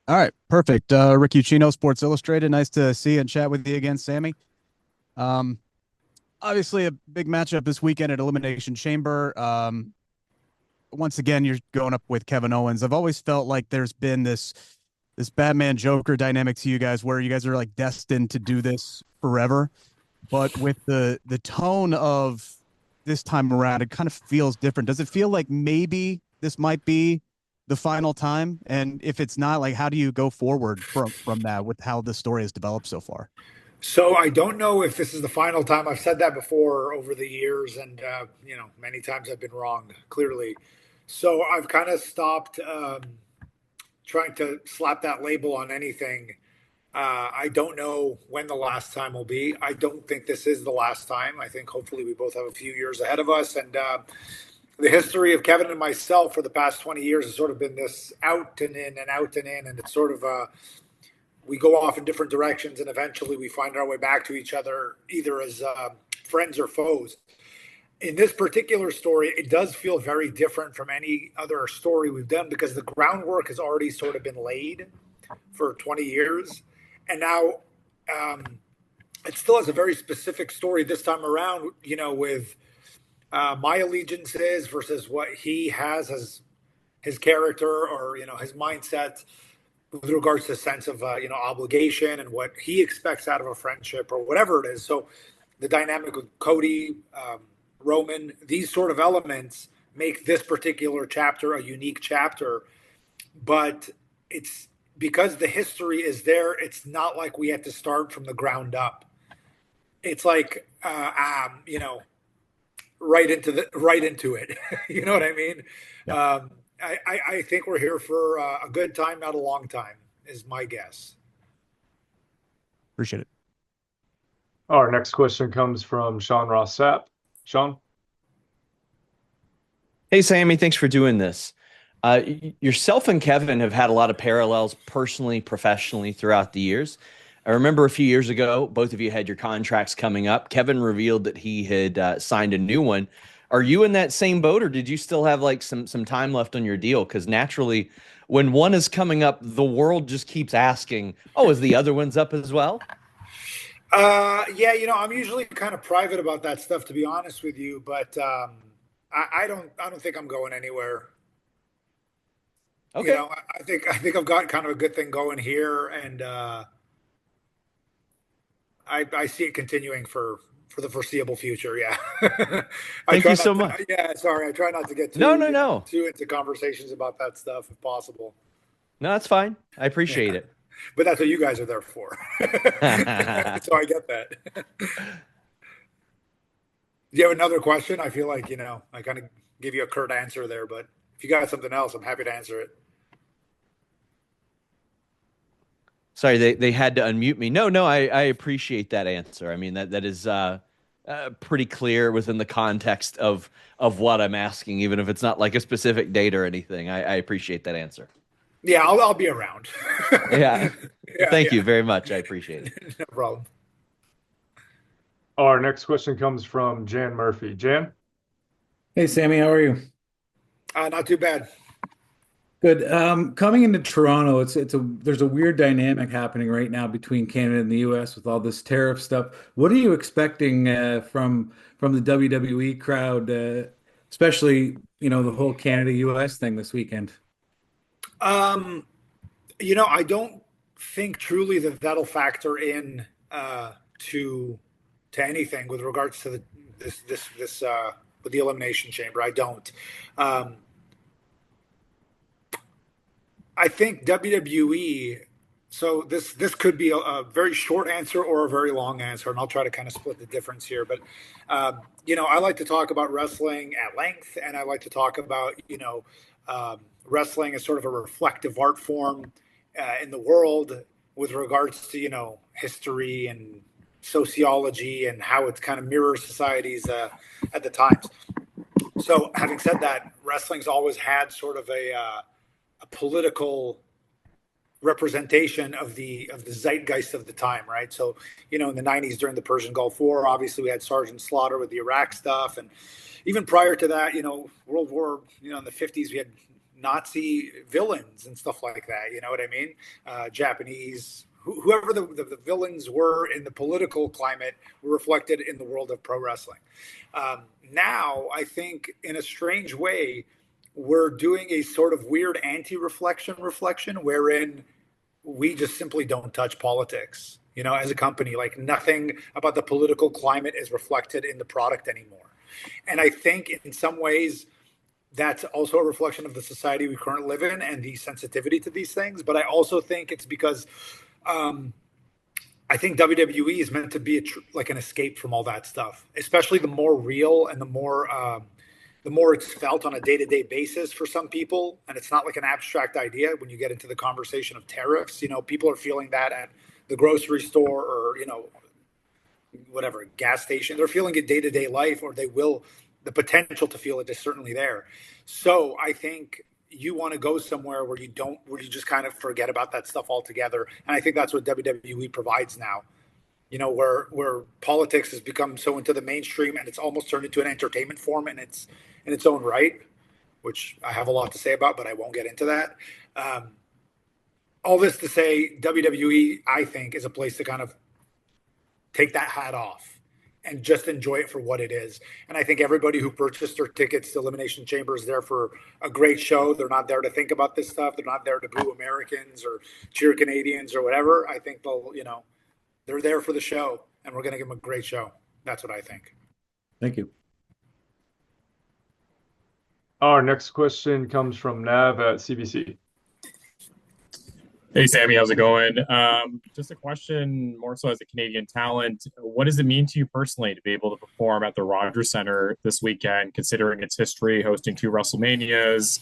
All right, perfect. Rick Ucchino, Sports Illustrated. Nice to see and chat with you again, Sammy. Um, Obviously a big matchup this weekend at Elimination Chamber. Once again, you're going up with Kevin Owens. I've always felt like there's been this Batman Joker dynamic to you guys, where you guys are like destined to do this forever. But with the tone of this time around, it kind of feels different. Does it feel like maybe this might be the final time? And if it's not, like, how do you go forward from that with how the story has developed so far? So I don't know if this is the final time. I've said that before over the years, and many times I've been wrong. Clearly, so I've kind of stopped trying to slap that label on anything. I don't know when the last time will be. I don't think this is the last time. I think hopefully we both have a few years ahead of us, and the history of Kevin and myself for the past 20 years has sort of been this out and in and out and in, and it's sort of we go off in different directions, and eventually we find our way back to each other, either as friends or foes. In this particular story, it does feel very different from any other story we've done because the groundwork has already sort of been laid for 20 years. And now it still has a very specific story this time around, with my allegiances versus what he has as his character or, his mindset with regards to sense of obligation and what he expects out of a friendship or whatever it is. So the dynamic with Cody, Roman, these sort of elements make this particular chapter a unique chapter. But it's because the history is there. It's not like we had to start from the ground up. It's like right into it. You know what I mean? Yeah, I think we're here for a good time, not a long time, is my guess. appreciate it. Our next question comes from Sean Ross Sapp. Sean? Hey, Sammy, thanks for doing this. Yourself and Kevin have had a lot of parallels personally, professionally throughout the years. I remember a few years ago, both of you had your contracts coming up. Kevin revealed that he had signed a new one. Are you in that same boat, or did you still have like some time left on your deal? Because naturally, when one is coming up, the world just keeps asking, "Oh, is the other one's up as well?" Yeah, I'm usually kind of private about that stuff, to be honest with you. But I don't think I'm going anywhere. Okay. I think I've got kind of a good thing going here, and I see it continuing for the foreseeable future. Yeah, I Thank try you not so to. much. Yeah, sorry, I try not to get No, too no, no. too into conversations about that stuff if possible. No, that's fine. I Yeah, appreciate it. but that's what you guys are there for. So I get that. Do you have another question? I feel like I kind of give you a curt answer there, but if you got something else, I'm happy to answer it. Sorry, they had to unmute me. No, no, I appreciate that answer. I mean, that is pretty clear within the context of what I'm asking, even if it's not like a specific date or anything. I appreciate that answer. Yeah, I'll be around. Yeah. Yeah, Thank you yeah, very much. I appreciate it. no problem. Our next question comes from Jan Murphy. Jan? Hey Sammy, how are you? Not too bad. Good. Coming into Toronto, it's a there's a weird dynamic happening right now between Canada and the US with all this tariff stuff. What are you expecting from the WWE crowd, especially the whole Canada US thing this weekend? Um, I don't think truly that that'll factor in to anything with regards to this with the Elimination Chamber. I don't. Um, I think WWE. So this could be a very short answer or a very long answer, and I'll try to kind of split the difference here. But I like to talk about wrestling at length, and I like to talk about wrestling as sort of a reflective art form in the world with regards to history and sociology and how it kind of mirrors societies at the times. So, having said that, wrestling's always had sort of a political representation of the zeitgeist of the time, right? So, in the '90s during the Persian Gulf War, obviously we had Sergeant Slaughter with the Iraq stuff, and even prior to that, World War, in the '50s we had Nazi villains and stuff like that. You know what I mean? Japanese, whoever the villains were in the political climate were reflected in the world of pro wrestling. Now, I think in a strange way, we're doing a sort of weird anti-reflection wherein we just simply don't touch politics, you know, as a company. Like, nothing about the political climate is reflected in the product anymore. And I think in some ways that's also a reflection of the society we currently live in and the sensitivity to these things. But I also think it's because I think WWE is meant to be like an escape from all that stuff, especially the more real and the more it's felt on a day-to-day basis for some people. And it's not like an abstract idea when you get into the conversation of tariffs. You know, people are feeling that at the grocery store or, you know, whatever, gas station. They're feeling it day-to-day life, or they will. The potential to feel it is certainly there. So I think you want to go somewhere where you just kind of forget about that stuff altogether. And I think that's what WWE provides now, you know, where politics has become so into the mainstream and it's almost turned into an entertainment form in its own right, which I have a lot to say about, but I won't get into that. All this to say, WWE, I think, is a place to kind of take that hat off and just enjoy it for what it is. And I think everybody who purchased their tickets to Elimination Chamber is there for a great show. They're not there to think about this stuff. They're not there to boo Americans or cheer Canadians or whatever. I think they're there for the show, and we're going to give them a great show. That's what I think. Thank you. Our next question comes from Nav at CBC. Hey, Sami, how's it going? Just a question more so as a Canadian talent. What does it mean to you personally to be able to perform at the Rogers Centre this weekend, considering its history, hosting 2 WrestleManias,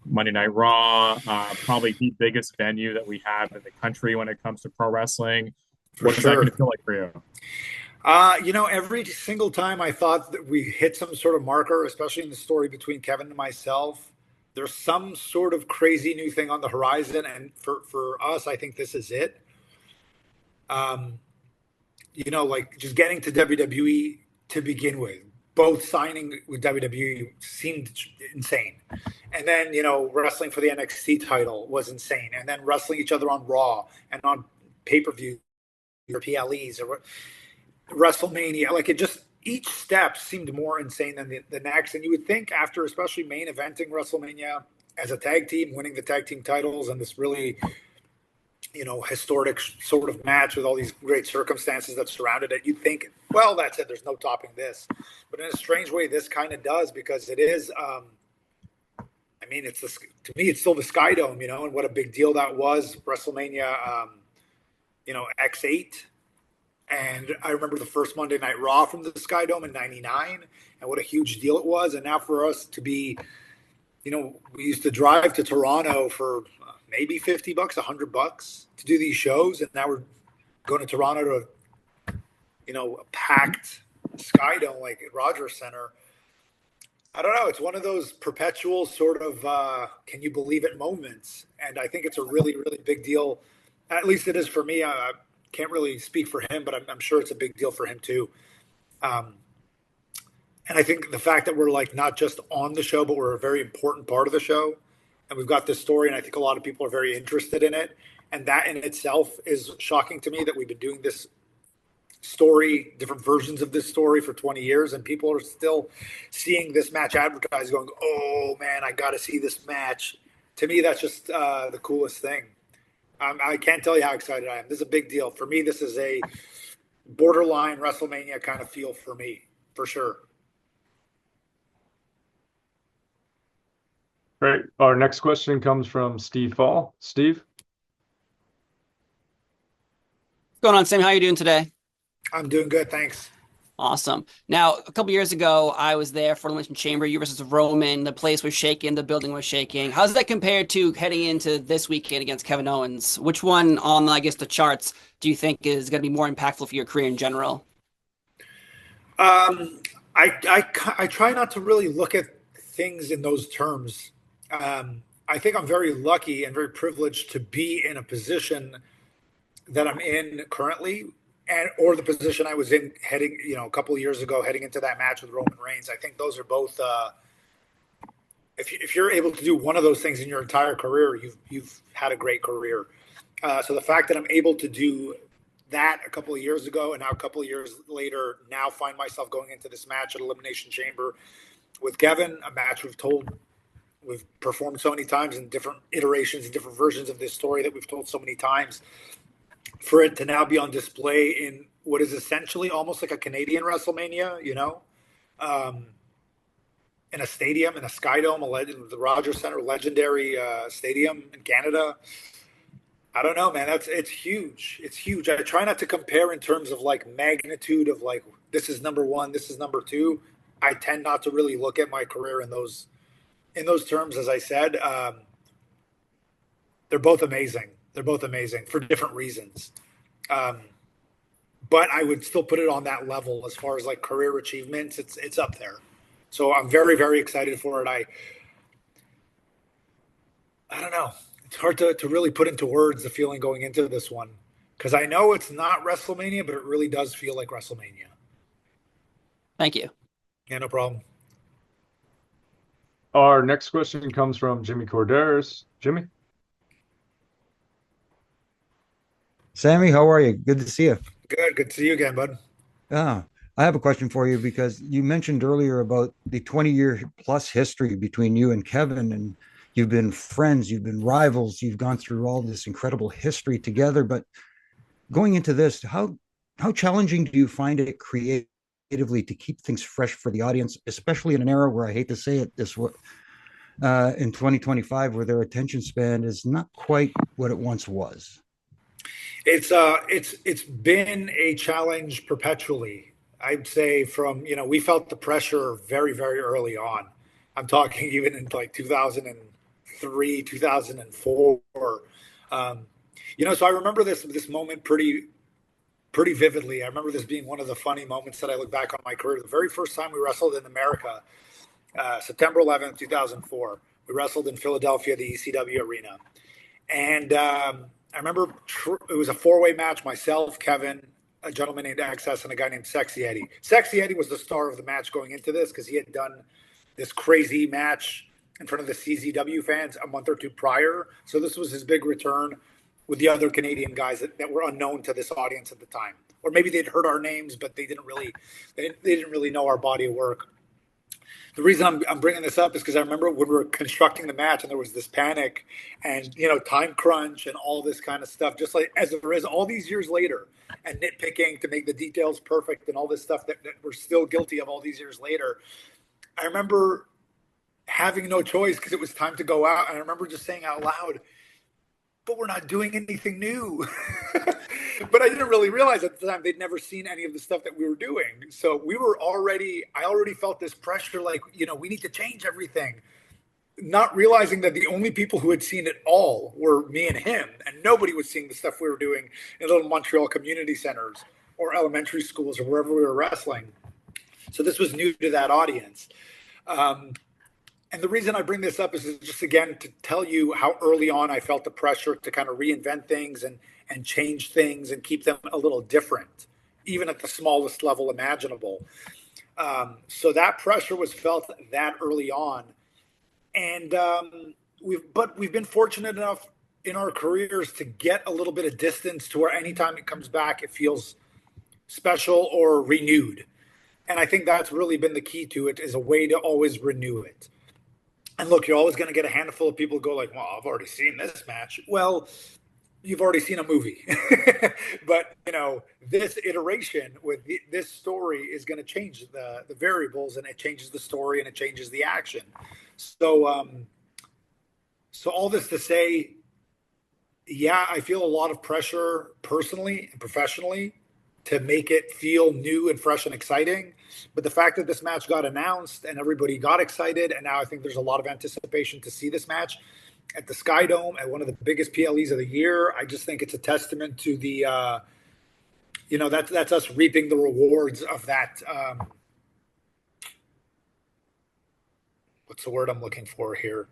Monday Night Raw, probably the biggest venue that we have in the country when it comes to pro wrestling? What is that going to feel like for you? You know, every single time I thought that we hit some sort of marker, especially in the story between Kevin and myself, there's some sort of crazy new thing on the horizon. And for us, I think this is it. You know, like just getting to WWE to begin with, both signing with WWE seemed insane. And then, you know, wrestling for the NXT title was insane. And then wrestling each other on Raw and on pay-per-view or PLEs or WrestleMania, like it just, each step seemed more insane than the next. And you would think after especially main eventing WrestleMania as a tag team, winning the tag team titles and this really, you know, historic sort of match with all these great circumstances that surrounded it, you'd think, well, that's it. There's no topping this. But in a strange way, this kind of does, because it is, I mean, to me, it's still the Sky Dome, you know, and what a big deal that was. WrestleMania, you know, X8. And I remember the first Monday Night Raw from the Sky Dome in '99, and what a huge deal it was. And now for us to be, you know, we used to drive to Toronto for maybe $50, $100 to do these shows, and now we're going to Toronto to, you know, a packed Sky Dome like at Rogers Centre. I don't know. It's one of those perpetual sort of can you believe it moments, and I think it's a really, really big deal. At least it is for me. Can't really speak for him, but I'm sure it's a big deal for him too. And I think the fact that we're like not just on the show, but we're a very important part of the show, and we've got this story, and I think a lot of people are very interested in it. And that in itself is shocking to me, that we've been doing this story, different versions of this story for 20 years, and people are still seeing this match advertised going, oh man, I got to see this match. To me, that's just the coolest thing. I can't tell you how excited I am. This is a big deal. For me, this is a borderline WrestleMania kind of feel for me, for sure. Great. Our next question comes from Steve Fall. Steve? What's going on, Sam? How are you doing today? I'm doing good, thanks. Awesome. Now, a couple years ago, I was there for Elimination Chamber. You versus Roman. The place was shaking. The building was shaking. How's that compared to heading into this weekend against Kevin Owens? Which one on, I guess, the charts do you think is going to be more impactful for your career in general? I try not to really look at things in those terms. I think I'm very lucky and very privileged to be in a position that I'm in currently, or the position I was in heading, you know, a couple of years ago, heading into that match with Roman Reigns. I think those are both if you're able to do one of those things in your entire career, you've had a great career. So the fact that I'm able to do that a couple of years ago, and now a couple of years later, now find myself going into this match at Elimination Chamber with Kevin, a match we've performed so many times in different iterations and different versions of this story that we've told so many times, for it to now be on display in what is essentially almost like a Canadian WrestleMania, in a stadium, in a Skydome, the Rogers Center, legendary stadium in Canada. I don't know, man. It's huge. It's huge. I try not to compare in terms of like magnitude of like, this is number one, this is number two. I tend not to really look at my career in those terms. As I said, they're both amazing. They're both amazing for different reasons. But I would still put it on that level as far as like career achievements. It's up there. So I'm very, very excited for it. I don't know. It's hard to really put into words the feeling going into this one, because I know it's not WrestleMania, but it really does feel like WrestleMania. Thank you. Yeah, no problem. Our next question comes from Jimmy Corderas. Jimmy? Sami, how are you? Good to see you. Good to see you again, bud. I have a question for you, because you mentioned earlier about the 20-year plus history between you and Kevin, and you've been friends, you've been rivals, you've gone through all this incredible history together. But going into this, how challenging do you find it creatively to keep things fresh for the audience, especially in an era where, I hate to say it this way, in 2025, where their attention span is not quite what it once was? It's been a challenge perpetually. I'd say from, we felt the pressure very, very early on. I'm talking even in like 2003, 2004. So I remember this moment pretty vividly. I remember this being one of the funny moments that I look back on my career. The very first time we wrestled in America, September 11th, 2004, we wrestled in Philadelphia, the ECW arena. And I remember it was a four-way match, myself, Kevin, a gentleman named Access, and a guy named Sexy Eddie. Sexy Eddie was the star of the match going into this, because he had done this crazy match in front of the CZW fans a month or two prior. So this was his big return with the other Canadian guys that were unknown to this audience at the time. Or maybe they'd heard our names, but they didn't really know our body of work. The reason I'm bringing this up is because I remember when we were constructing the match and there was this panic and, time crunch and all this kind of stuff, just like as there is all these years later, and nitpicking to make the details perfect and all this stuff that we're still guilty of all these years later. I remember having no choice because it was time to go out. And I remember just saying out loud, but we're not doing anything new. But I didn't really realize at the time they'd never seen any of the stuff that we were doing. So I already felt this pressure, like, we need to change everything. Not realizing that the only people who had seen it all were me and him, and nobody was seeing the stuff we were doing in little Montreal community centers or elementary schools or wherever we were wrestling. So this was new to that audience. And the reason I bring this up is just, again, to tell you how early on I felt the pressure to kind of reinvent things and change things and keep them a little different, even at the smallest level imaginable. So that pressure was felt that early on. And we've been fortunate enough in our careers to get a little bit of distance to where anytime it comes back, it feels special or renewed. And I think that's really been the key to it, is a way to always renew it. And look, you're always going to get a handful of people who go like, well, I've already seen this match. Well, you've already seen a movie. But, this iteration with this story is going to change the variables, and it changes the story and it changes the action. So, so all this to say, yeah, I feel a lot of pressure personally and professionally to make it feel new and fresh and exciting. But the fact that this match got announced and everybody got excited, and now I think there's a lot of anticipation to see this match at the Skydome at one of the biggest PLEs of the year, I just think it's a testament to the, that's us reaping the rewards of that. What's the word I'm looking for here?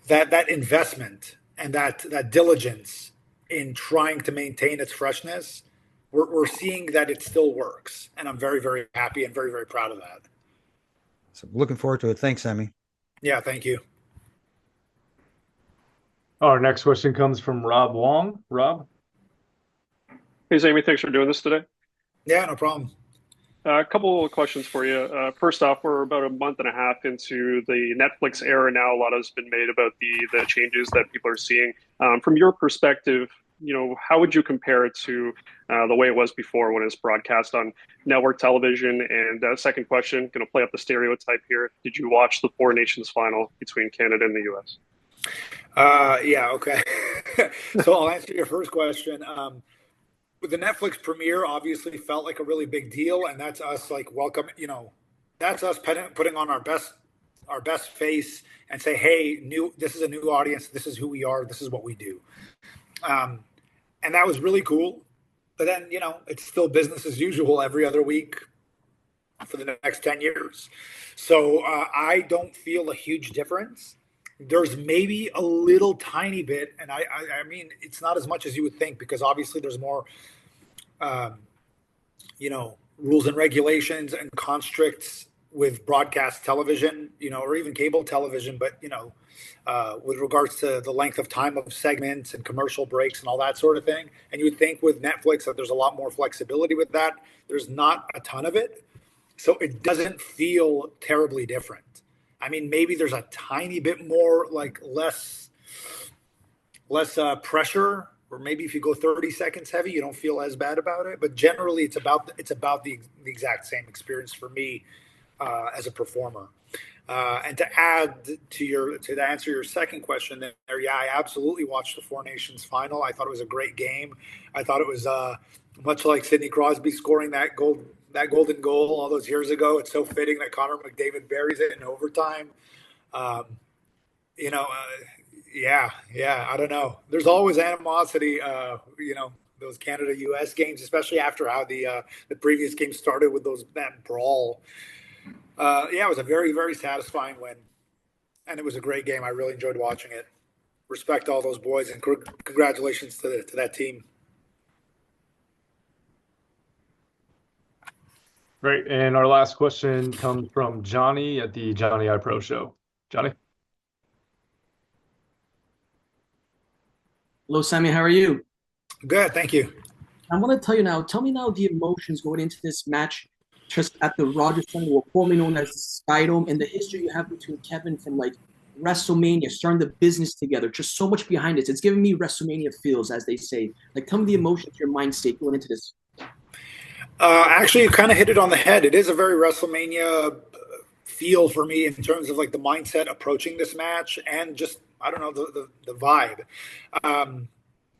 That investment and that diligence in trying to maintain its freshness. We're seeing that it still works, and I'm very, very happy and very, very proud of that. So looking forward to it. Thanks, Sami. Yeah, thank you. Our next question comes from Rob Wong. Rob? Hey, Sami, thanks for doing this today. Yeah, no problem. A couple of questions for you. First off, we're about a month and a half into the Netflix era now. A lot has been made about the changes that people are seeing. From your perspective, how would you compare it to the way it was before when it was broadcast on network television? And second question, going to play up the stereotype here. Did you watch the Four Nations final between Canada and the U.S.? Yeah, okay. So I'll answer your first question. With the Netflix premiere, obviously felt like a really big deal, and that's us welcome. That's us putting on our best face and say, hey, this is a new audience. This is who we are. This is what we do. And that was really cool. But then, it's still business as usual every other week for the next 10 years. So I don't feel a huge difference. There's maybe a little tiny bit, and I mean, it's not as much as you would think, because obviously there's more, rules and regulations and constricts with broadcast television, or even cable television. But, with regards to the length of time of segments and commercial breaks and all that sort of thing. And you would think with Netflix that there's a lot more flexibility with that. There's not a ton of it. So it doesn't feel terribly different. I mean, maybe there's a tiny bit more, less pressure, or maybe if you go 30 seconds heavy, you don't feel as bad about it. But generally, it's about the exact same experience for me as a performer. And to answer your second question there, yeah, I absolutely watched the Four Nations final. I thought it was a great game. I thought it was much like Sidney Crosby scoring that golden goal all those years ago. It's so fitting that Connor McDavid buries it in overtime. Yeah, I don't know. There's always animosity, those Canada-US games, especially after how the previous game started with that brawl. Yeah, it was a very, very satisfying win, and it was a great game. I really enjoyed watching it. Respect all those boys, and congratulations to that team. Great. And our last question comes from Johnny at the Johnny I Pro Show. Johnny? Hello, Sami. How are you? Good, thank you. I want to tell me now the emotions going into this match just at the Rogers Center, formerly known as the Skydome, and the history you have between Kevin from WrestleMania, starting the business together. Just so much behind it. It's giving me WrestleMania feels, as they say. Tell me the emotions, your mind state going into this. Actually, you kind of hit it on the head. It is a very WrestleMania feel for me in terms of the mindset approaching this match, and just, I don't know, the vibe.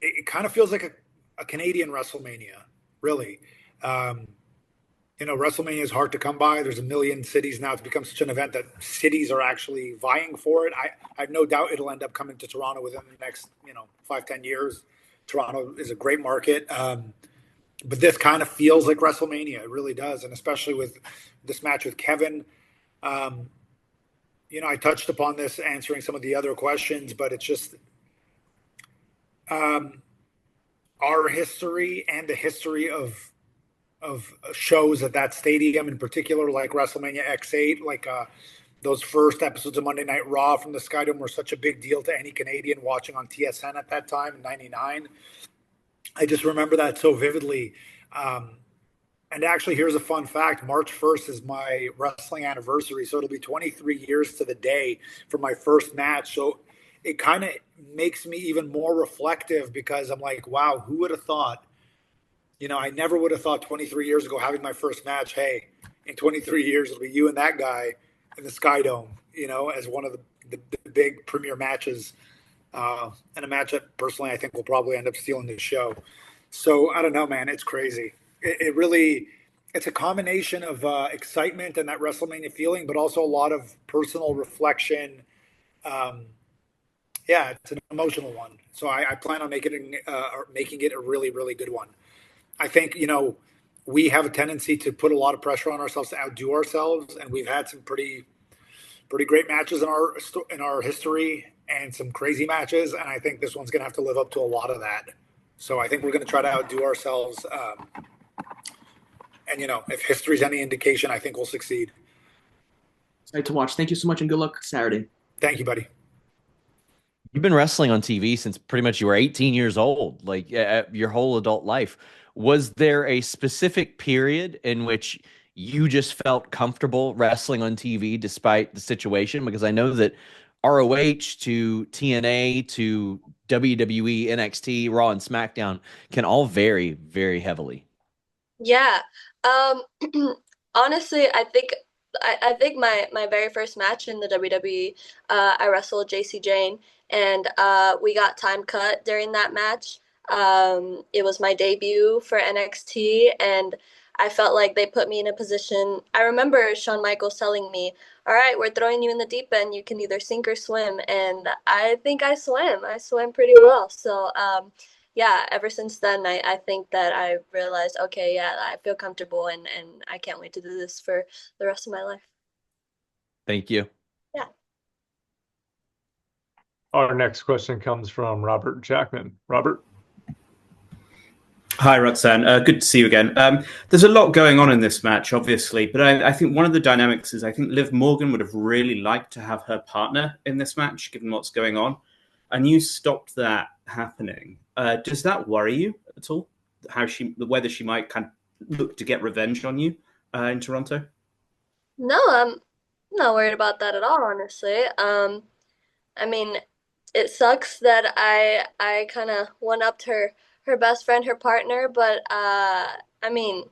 It kind of feels like a Canadian WrestleMania, really. WrestleMania is hard to come by. There's a million cities now. It's become such an event that cities are actually vying for it. I have no doubt it'll end up coming to Toronto within the next 5-10 years. Toronto is a great market. But this kind of feels like WrestleMania. It really does. And especially with this match with Kevin, I touched upon this answering some of the other questions, but it's just our history and the history of shows at that stadium in particular, like WrestleMania X8, those first episodes of Monday Night Raw from the Skydome were such a big deal to any Canadian watching on TSN at that time in '99. I just remember that so vividly. And actually, here's a fun fact. March 1st is my wrestling anniversary, so it'll be 23 years to the day for my first match. So it kind of makes me even more reflective, because I'm like, wow, who would have thought? I never would have thought 23 years ago, having my first match, hey, in 23 years, it'll be you and that guy in the Skydome, as one of the big premier matches, and a match that personally I think will probably end up stealing the show. So I don't know, man, it's crazy. It really, it's a combination of excitement and that WrestleMania feeling, but also a lot of personal reflection. Yeah, it's an emotional one. So I plan on making it a really, really good one. I think, we have a tendency to put a lot of pressure on ourselves to outdo ourselves, and we've had some pretty great matches in our history, and some crazy matches, and I think this one's going to have to live up to a lot of that. So I think we're going to try to outdo ourselves, and if history's any indication, I think we'll succeed. excited to watch. Thank you so much, and good luck Saturday. Thank you, buddy. You've been wrestling on TV since pretty much you were 18 years old, like your whole adult life. Was there a specific period in which you just felt comfortable wrestling on TV despite the situation? Because I know that ROH to TNA to WWE, NXT, Raw, and SmackDown can all vary very heavily. Yeah. Honestly, I think my very first match in the WWE, I wrestled JC Jane, and we got time cut during that match. It was my debut for NXT, and I felt like they put me in a position. I remember Shawn Michaels telling me, all right, we're throwing you in the deep end. You can either sink or swim. And I think I swam. I swam pretty well. So, yeah, ever since then, I think that I realized, okay, yeah, I feel comfortable, and I can't wait to do this for the rest of my life. Thank you. Yeah. Our next question comes from Robert Jackman. Robert? Hi, Roxanne. Good to see you again. There's a lot going on in this match, obviously, but I think one of the dynamics is I think Liv Morgan would have really liked to have her partner in this match, given what's going on, and you stopped that happening. Does that worry you at all? Whether she might kind of look to get revenge on you in Toronto? No, I'm not worried about that at all, honestly. I mean, it sucks that I kind of one-upped her best friend, her partner, but I mean,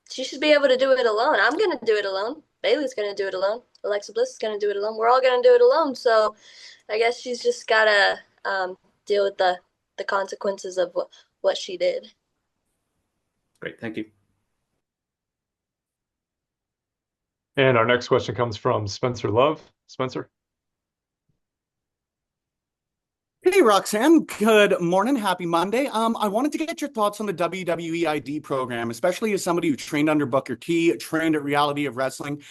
she should be able to do it alone. I'm gonna do it alone. Bayley's gonna do it alone. Alexa Bliss is gonna do it alone. We're all gonna do it alone. So I guess she's just gotta deal with the consequences of what she did. Great, thank you. And our next question comes from Spencer Love. Spencer? Hey, Roxanne. Good morning. Happy Monday. I wanted to get your thoughts on the WWE ID program, especially as somebody who trained under Booker T, trained at Reality of Wrestling.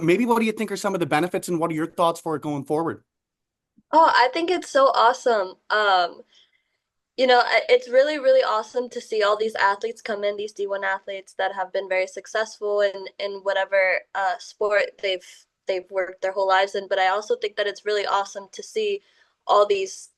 Maybe what do you think are some of the benefits, and what are your thoughts for it going forward? Oh, I think it's so awesome. It's really, really awesome to see all these athletes come in, these D1 athletes that have been very successful in whatever sport they've worked their whole lives in. But I also think that it's really awesome to see all these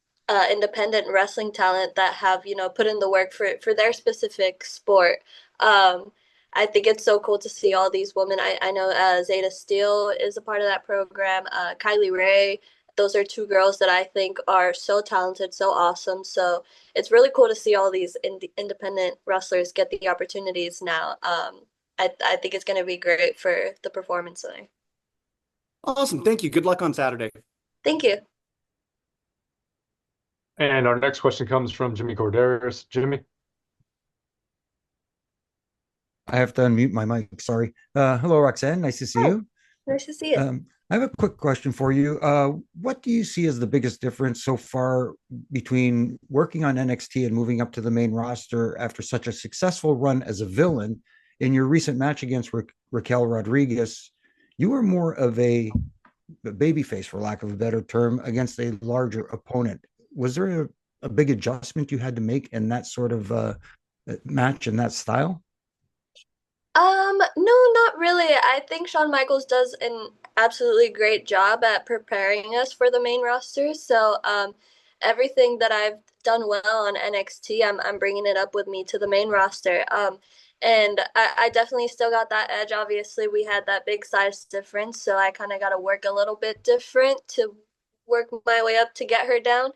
independent wrestling talent that have, put in the work for their specific sport. I think it's so cool to see all these women. I know Zeta Steele is a part of that program, Kylie Ray. Those are two girls that I think are so talented, so awesome. So it's really cool to see all these independent wrestlers get the opportunities now. I think it's going to be great for the performance center. Awesome. Thank you. Good luck on Saturday. Thank you. And our next question comes from Jimmy Corderas. Jimmy? I have to unmute my mic. Sorry. Hello, Roxanne. Nice to see you. Nice to see you. I have a quick question for you. What do you see as the biggest difference so far between working on NXT and moving up to the main roster after such a successful run as a villain? In your recent match against Raquel Rodriguez, you were more of a babyface, for lack of a better term, against a larger opponent. Was there a big adjustment you had to make in that sort of match in that style? No, not really. I think Shawn Michaels does an absolutely great job at preparing us for the main roster. So, everything that I've done well on NXT, I'm bringing it up with me to the main roster. And I definitely still got that edge. Obviously, we had that big size difference, so I kind of got to work a little bit different to work my way up to get her down.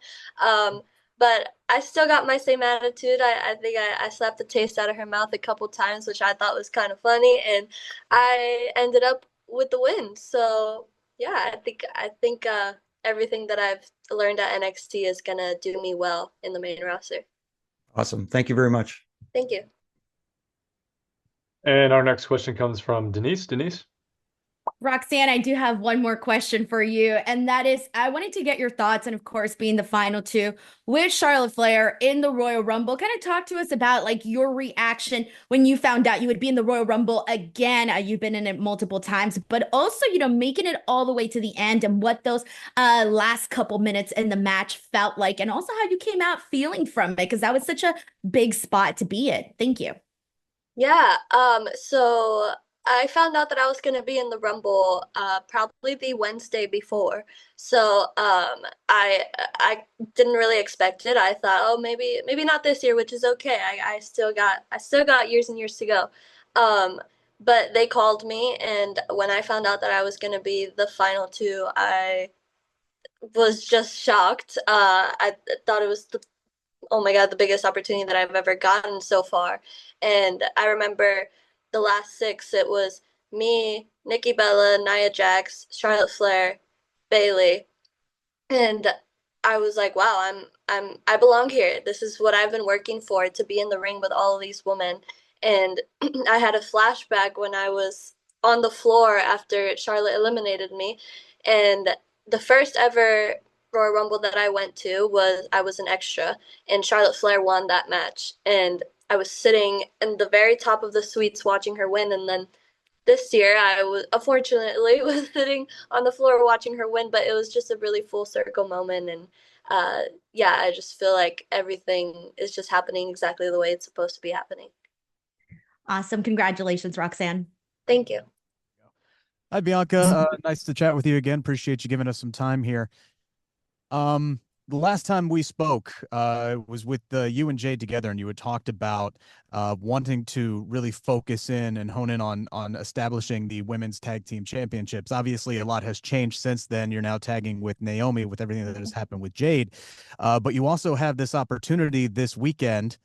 But I still got my same attitude. I think I slapped the taste out of her mouth a couple times, which I thought was kind of funny, and I ended up with the win. So yeah, I think everything that I've learned at NXT is gonna do me well in the main roster. Awesome. Thank you very much. Thank you. And our next question comes from Denise. Denise? Roxanne, I do have one more question for you, and that is, I wanted to get your thoughts, and of course, being the final two with Charlotte Flair in the Royal Rumble. Kind of talk to us about like your reaction when you found out you would be in the Royal Rumble again. You've been in it multiple times, but also, making it all the way to the end, and what those last couple minutes in the match felt like, and also how you came out feeling from it, because that was such a big spot to be in. Thank you. Yeah. So I found out that I was gonna be in the Rumble probably the Wednesday before. So I didn't really expect it. I thought, oh, maybe not this year, which is okay. I still got years and years to go. But they called me, and when I found out that I was gonna be the final two, I was just shocked. I thought it was oh my God, the biggest opportunity that I've ever gotten so far. And I remember the last six, it was me, Nikki Bella, Nia Jax, Charlotte Flair, Bayley. And I was like, wow, I belong here. This is what I've been working for, to be in the ring with all of these women. And I had a flashback when I was on the floor after Charlotte eliminated me. And the first ever Royal Rumble that I went to I was an extra, and Charlotte Flair won that match. And I was sitting in the very top of the suites watching her win. And then this year I was unfortunately was sitting on the floor watching her win, but it was just a really full circle moment. And yeah, I just feel like everything is just happening exactly the way it's supposed to be happening. Awesome. Congratulations, Roxanne. Thank you. Hi, Bianca. Nice to chat with you again. Appreciate you giving us some time here. The last time we spoke was with you and Jade together, and you had talked about wanting to really focus in and hone in on establishing the women's tag team championships. Obviously, a lot has changed since then. You're now tagging with Naomi with everything that has happened with Jade, but you also have this opportunity this weekend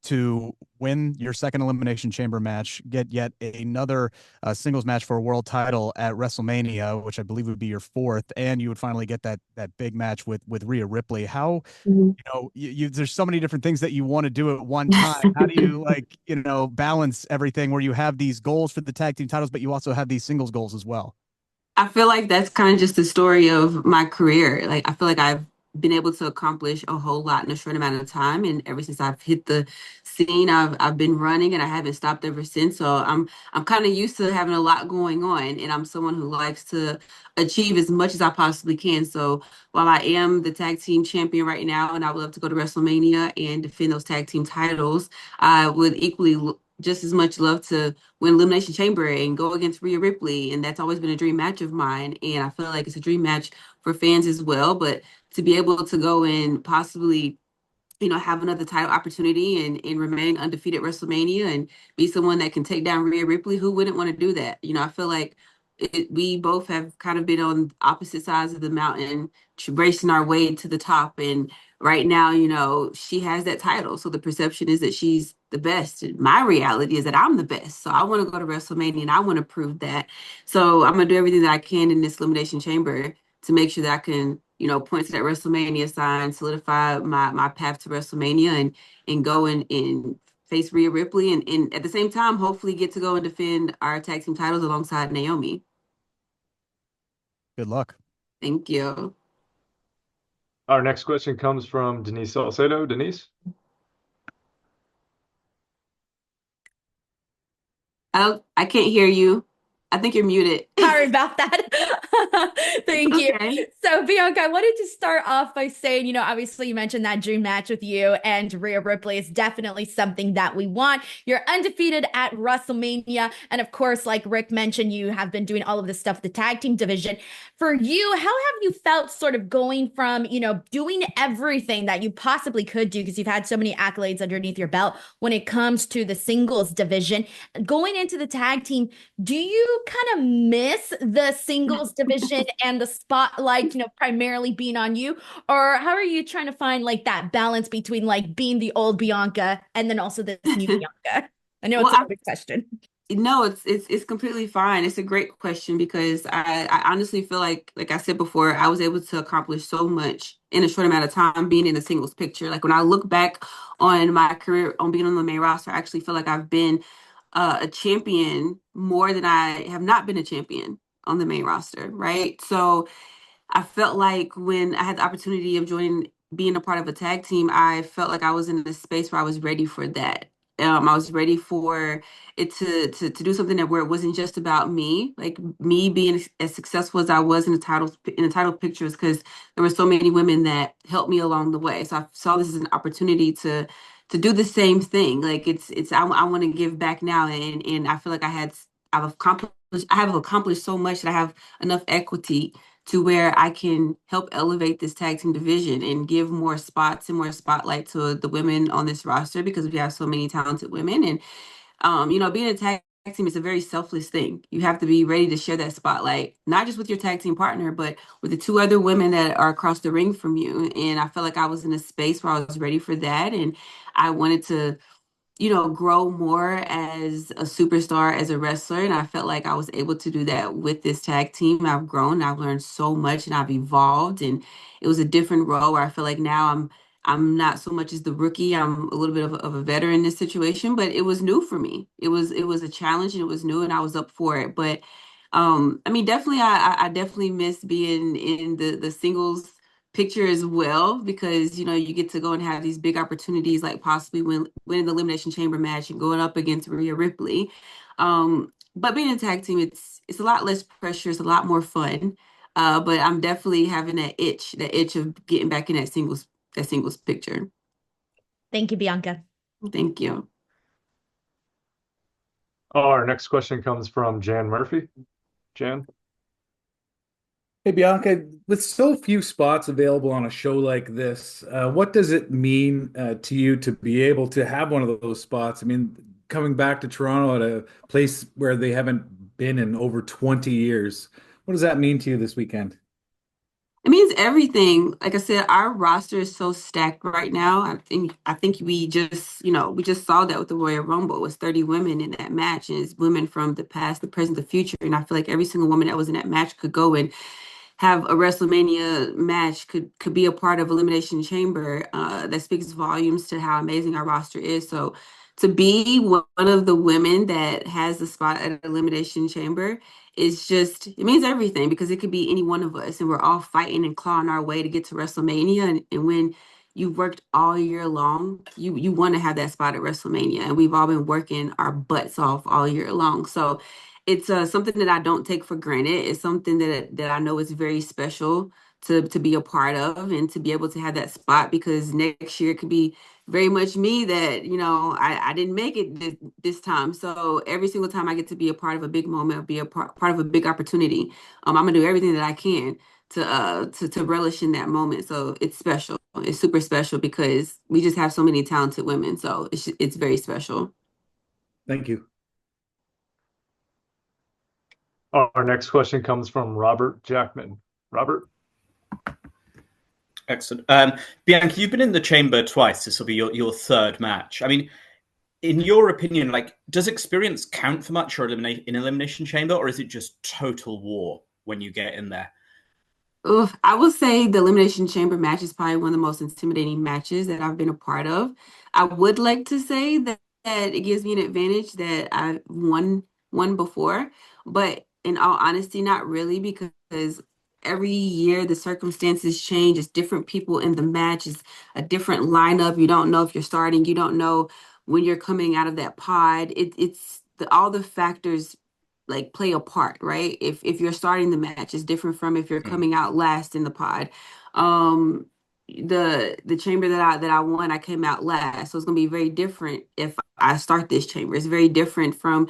to win your second Elimination Chamber match, get yet another singles match for a world title at WrestleMania, which I believe would be your fourth, and you would finally get that big match with Rhea Ripley. How, you know, there's so many different things that you want to do at one time. How do you balance everything where you have these goals for the tag team titles, but you also have these singles goals as well? I feel like that's kind of just the story of my career. Like, I feel like I've been able to accomplish a whole lot in a short amount of time, and ever since I've hit the scene, I've been running, and I haven't stopped ever since. So I'm kind of used to having a lot going on, and I'm someone who likes to achieve as much as I possibly can. So while I am the tag team champion right now, and I would love to go to WrestleMania and defend those tag team titles, I would equally just as much love to win Elimination Chamber and go against Rhea Ripley. And that's always been a dream match of mine. And I feel like it's a dream match for fans as well. But to be able to go and possibly, have another title opportunity and remain undefeated at WrestleMania and be someone that can take down Rhea Ripley, who wouldn't want to do that? I feel like we both have kind of been on opposite sides of the mountain, racing our way to the top. And right now, she has that title. So the perception is that she's the best. My reality is that I'm the best. So I want to go to WrestleMania and I want to prove that. So I'm going to do everything that I can in this Elimination Chamber to make sure that I can, point to that WrestleMania sign, solidify my path to WrestleMania and go and face Rhea Ripley. And at the same time, hopefully get to go and defend our tag team titles alongside Naomi. Good luck. Thank you. Our next question comes from Denise Salcedo. Denise? I can't hear you. I think you're muted. Sorry about that. Thank you. Okay. So, Bianca, I wanted to start off by saying, obviously you mentioned that dream match with you and Rhea Ripley is definitely something that we want. You're undefeated at WrestleMania. And of course, like Rick mentioned, you have been doing all of this stuff, the tag team division. For you, how have you felt sort of going from, doing everything that you possibly could do, because you've had so many accolades underneath your belt when it comes to the singles division, going into the tag team? Do you kind of miss the singles division and the spotlight, primarily being on you? Or how are you trying to find like that balance between like being the old Bianca and then also this new Bianca? I know it's a big question. No, it's completely fine. It's a great question because I honestly feel like I said before, I was able to accomplish so much in a short amount of time being in the singles picture. Like when I look back on my career on being on the main roster, I actually feel like I've been a champion more than I have not been a champion on the main roster, right? So I felt like when I had the opportunity of being a part of a tag team, I felt like I was in a space where I was ready for that. I was ready for it to do something where it wasn't just about me, like me being as successful as I was in the title pictures, because there were so many women that helped me along the way. So I saw this as an opportunity to do the same thing. Like I want to give back now, and I feel like I have accomplished so much that I have enough equity to where I can help elevate this tag team division and give more spots and more spotlight to the women on this roster, because we have so many talented women. And being a tag team is a very selfless thing. You have to be ready to share that spotlight, not just with your tag team partner, but with the two other women that are across the ring from you. And I felt like I was in a space where I was ready for that. And I wanted to, grow more as a superstar, as a wrestler. And I felt like I was able to do that with this tag team. I've grown, I've learned so much, and I've evolved. And it was a different role where I feel like now I'm not so much as the rookie. I'm a little bit of a veteran in this situation, but it was new for me. It was a challenge, and it was new, and I was up for it. But definitely, I definitely miss being in the singles picture as well, because you get to go and have these big opportunities, like possibly winning the Elimination Chamber match and going up against Rhea Ripley. But being a tag team, it's a lot less pressure, it's a lot more fun. But I'm definitely having that itch of getting back in that singles picture. Thank you, Bianca. Thank you. Our next question comes from Jan Murphy. Jan? Hey, Bianca, with so few spots available on a show like this, what does it mean to you to be able to have one of those spots? I mean, coming back to Toronto at a place where they haven't been in over 20 years, what does that mean to you this weekend? It means everything. Like I said, our roster is so stacked right now. I think we just saw that with the Royal Rumble. It was 30 women in that match, and it's women from the past, the present, the future. And I feel like every single woman that was in that match could go and have a WrestleMania match, could be a part of Elimination Chamber. That speaks volumes to how amazing our roster is. So to be one of the women that has the spot at Elimination Chamber it means everything, because it could be any one of us, and we're all fighting and clawing our way to get to WrestleMania. And when you've worked all year long, you want to have that spot at WrestleMania, and we've all been working our butts off all year long. So it's something that I don't take for granted. It's something that I know is very special to be a part of, and to be able to have that spot, because next year it could be very much me that, I didn't make it this time. So every single time I get to be a part of a big moment, or be a part of a big opportunity, I'm gonna do everything that I can to relish in that moment. So it's special. It's super special, because we just have so many talented women. So it's very special. Thank you. Our next question comes from Robert Jackman. Robert? Excellent. Bianca, you've been in the chamber twice. This will be your third match. I mean, in your opinion, does experience count for much or in Elimination Chamber, or is it just total war when you get in there? I would say the Elimination Chamber match is probably one of the most intimidating matches that I've been a part of. I would like to say that it gives me an advantage that I've won before, but in all honesty, not really, because every year the circumstances change. It's different people in the match. It's a different lineup. You don't know if you're starting. You don't know when you're coming out of that pod. All the factors play a part, right? If you're starting the match, it's different from if you're coming out last in the pod. The chamber that I won, I came out last, so it's gonna be very different if I start this chamber. It's very different from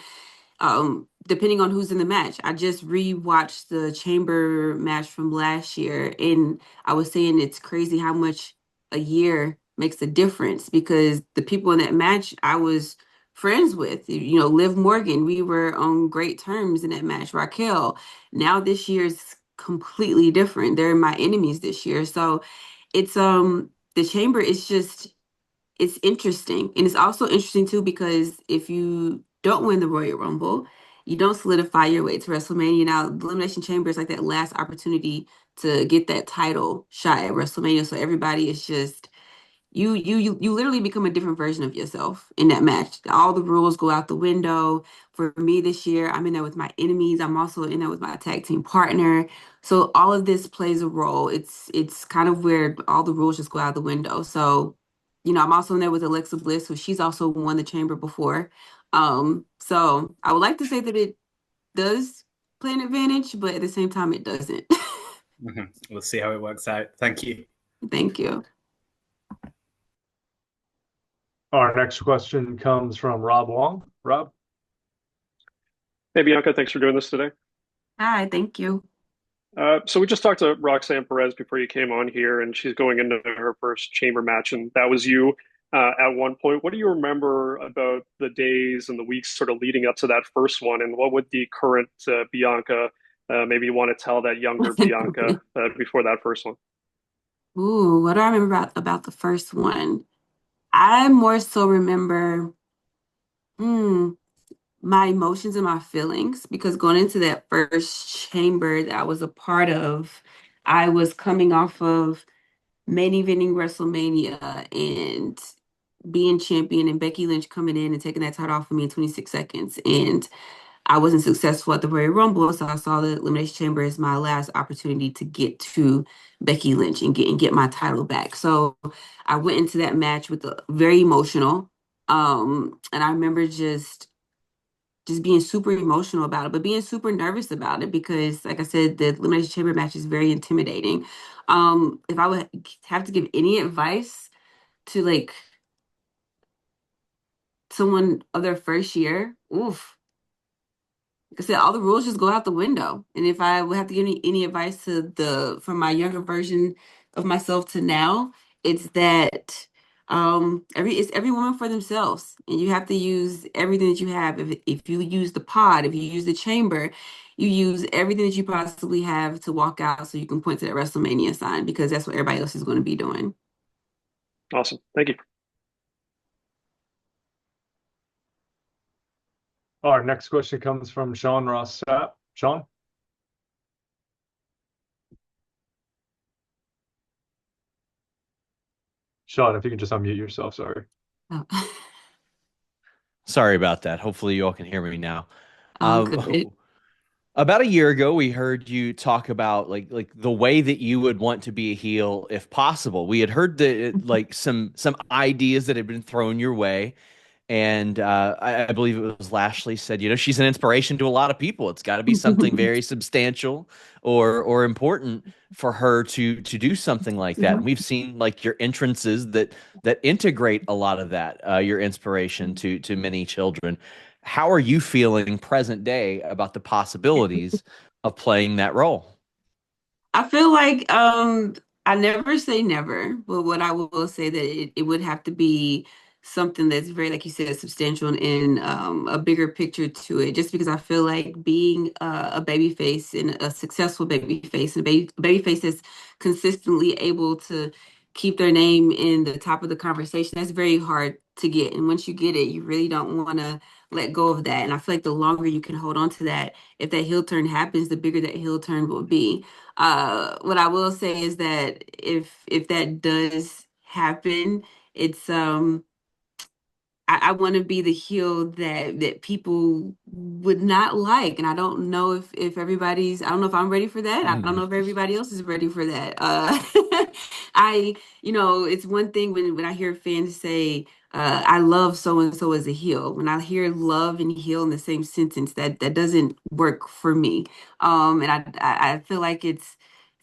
depending on who's in the match. I just rewatched the chamber match from last year, and I was saying it's crazy how much a year makes a difference, because the people in that match I was friends with, Liv Morgan, we were on great terms in that match. Raquel, now this year's completely different. They're my enemies this year. So it's the chamber is just, it's interesting. And it's also interesting too, because if you don't win the Royal Rumble, you don't solidify your way to WrestleMania. Now, the Elimination Chamber is like that last opportunity to get that title shot at WrestleMania. So everybody is just, you literally become a different version of yourself in that match. All the rules go out the window. For me this year, I'm in there with my enemies. I'm also in there with my tag team partner. So all of this plays a role. It's kind of where all the rules just go out the window. So, I'm also in there with Alexa Bliss, so she's also won the chamber before. So I would like to say that it does play an advantage, but at the same time, it doesn't. We'll see how it works out. Thank you. Thank you. Our next question comes from Rob Wong. Rob? Hey, Bianca, thanks for doing this today. Hi, thank you. So we just talked to Roxanne Perez before you came on here, and she's going into her first chamber match, and that was you at one point. What do you remember about the days and the weeks sort of leading up to that first one, and what would the current Bianca maybe you want to tell that younger Bianca before that first one? Ooh, what do I remember about the first one? I more so remember my emotions and my feelings, because going into that first chamber that I was a part of, I was coming off of main eventing WrestleMania and being champion, and Becky Lynch coming in and taking that title off of me in 26 seconds. And I wasn't successful at the Royal Rumble, so I saw the Elimination Chamber as my last opportunity to get to Becky Lynch and get my title back. So I went into that match with very emotional. And I remember just being super emotional about it, but being super nervous about it because, like I said, the Elimination Chamber match is very intimidating. If I would have to give any advice to like someone of their first year, oof. Like I said, all the rules just go out the window. And if I would have to give any advice to from my younger version of myself to now, it's that it's every woman for themselves, and you have to use everything that you have. If you use the pod, if you use the chamber, you use everything that you possibly have to walk out, so you can point to that WrestleMania sign, because that's what everybody else is going to be doing. Awesome, thank you. Our next question comes from Sean Ross Sapp. Sean? Sean, if you can just unmute yourself, sorry. Oh. Sorry about that. Hopefully you all can hear me now. Good. About a year ago, we heard you talk about like the way that you would want to be a heel if possible. We had heard like some ideas that had been thrown your way. And I believe it was Lashley said, she's an inspiration to a lot of people. It's got to be something very substantial or important for her to do something like that. And we've seen like your entrances that integrate a lot of that, your inspiration to many children. How are you feeling present day about the possibilities of playing that role? I feel like I never say never, but what I will say that it would have to be something that's very, like you said, substantial and a bigger picture to it. Just because I feel like being a baby face and a successful baby face and a baby face that's consistently able to keep their name in the top of the conversation, that's very hard to get. And once you get it, you really don't want to let go of that. And I feel like the longer you can hold on to that, if that heel turn happens, the bigger that heel turn will be. What I will say is that if that does happen, it's I want to be the heel that people would not like, and I don't know if everybody's. I don't know if I'm ready for that. I don't know if everybody else is ready for that. It's one thing when I hear fans say, "I love so and so as a heel." When I hear love and heel in the same sentence, that doesn't work for me. And I feel like it's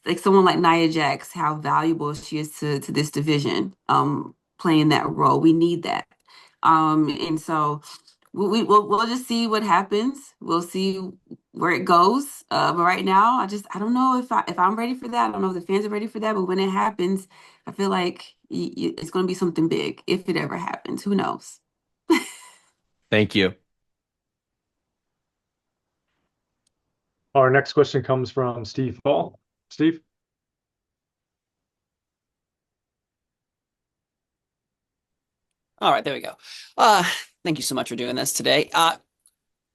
like someone like Nia Jax, how valuable she is to this division. Playing that role, we need that. And so we'll just see what happens. We'll see where it goes. But right now, I don't know if I'm ready for that. I don't know if the fans are ready for that. But when it happens, I feel like it's going to be something big if it ever happens. Who knows? Thank you. Our next question comes from Steve Paul. Steve? All right, there we go. Thank you so much for doing this today.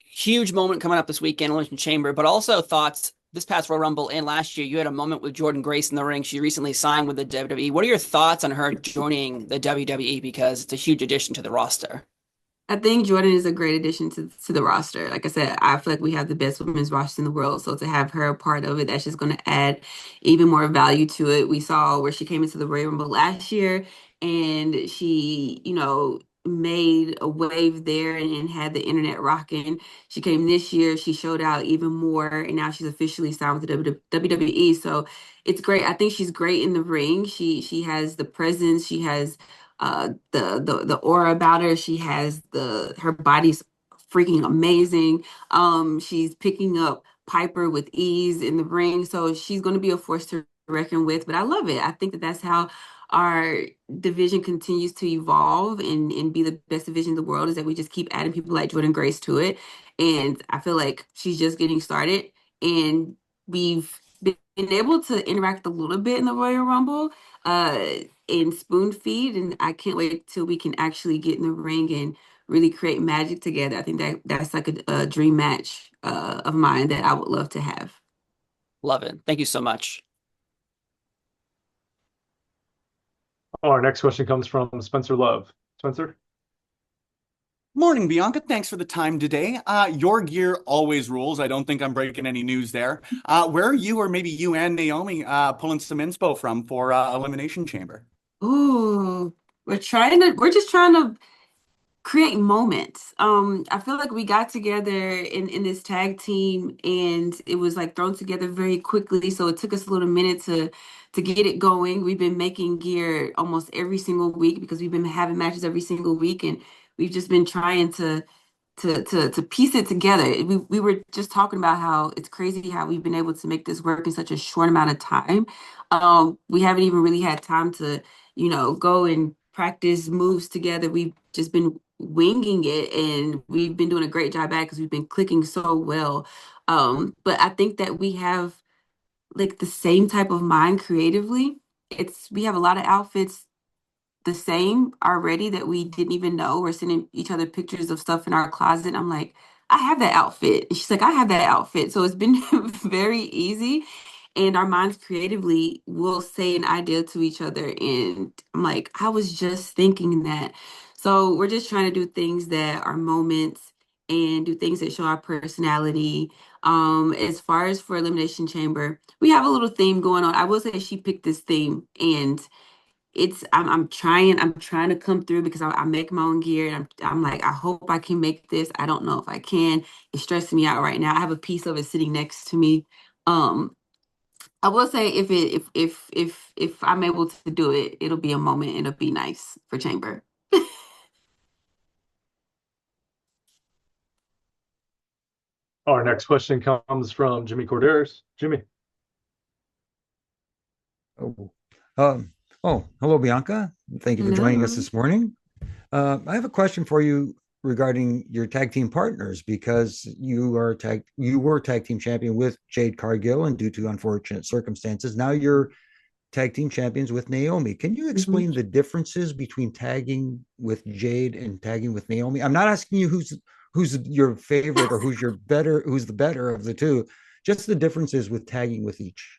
Huge moment coming up this weekend, Elimination Chamber, but also thoughts this past Royal Rumble and last year. You had a moment with Jordynne Grace in the ring. She recently signed with the WWE. What are your thoughts on her joining the WWE? Because it's a huge addition to the roster. I think Jordynne is a great addition to the roster. Like I said, I feel like we have the best women's roster in the world. So to have her a part of it, that's just going to add even more value to it. We saw where she came into the Royal Rumble last year, and she, made a wave there and had the internet rocking. She came this year, she showed out even more, and now she's officially signed with the WWE. So it's great. I think she's great in the ring. She has the presence. She has the aura about her. She has her body's freaking amazing. She's picking up Piper with ease in the ring, so she's going to be a force to reckon with. But I love it. I think that that's how our division continues to evolve and be the best division in the world, is that we just keep adding people like Jordan Grace to it. And I feel like she's just getting started, and we've been able to interact a little bit in the Royal Rumble in spoon feed, and I can't wait till we can actually get in the ring and really create magic together. I think that's like a dream match of mine that I would love to have. Love it. Thank you so much. Our next question comes from Spencer Love. Spencer? Morning, Bianca. Thanks for the time today. Your gear always rules. I don't think I'm breaking any news there. Where are you, or maybe you and Naomi, pulling some inspo from for Elimination Chamber? Ooh, we're just trying to create moments. I feel like we got together in this tag team, and it was like thrown together very quickly. So it took us a little minute to get it going. We've been making gear almost every single week because we've been having matches every single week, and we've just been trying to piece it together. We were just talking about how it's crazy how we've been able to make this work in such a short amount of time. We haven't even really had time to, go and practice moves together. We've just been winging it, and we've been doing a great job at it because we've been clicking so well. But I think that we have like the same type of mind creatively. We have a lot of outfits the same already that we didn't even know. We're sending each other pictures of stuff in our closet. I'm like, I have that outfit. And she's like, I have that outfit. So it's been very easy. And our minds creatively will say an idea to each other. And I'm like, I was just thinking that. So we're just trying to do things that are moments and do things that show our personality. As far as for Elimination Chamber, we have a little theme going on. I will say she picked this theme, and I'm trying to come through because I make my own gear, and I'm like, I hope I can make this. I don't know if I can. It's stressing me out right now. I have a piece of it sitting next to me. I will say if I'm able to do it, it'll be a moment. It'll be nice for Chamber. Our next question comes from Jimmy Corderas. Jimmy. Hello, Bianca. Thank you for joining us this morning. I have a question for you regarding your tag team partners, because you were tag team champion with Jade Cargill, and due to unfortunate circumstances, now you're tag team champions with Naomi. Can you explain the differences between tagging with Jade and tagging with Naomi? I'm not asking you who's your favorite or who's the better of the two, just the differences with tagging with each.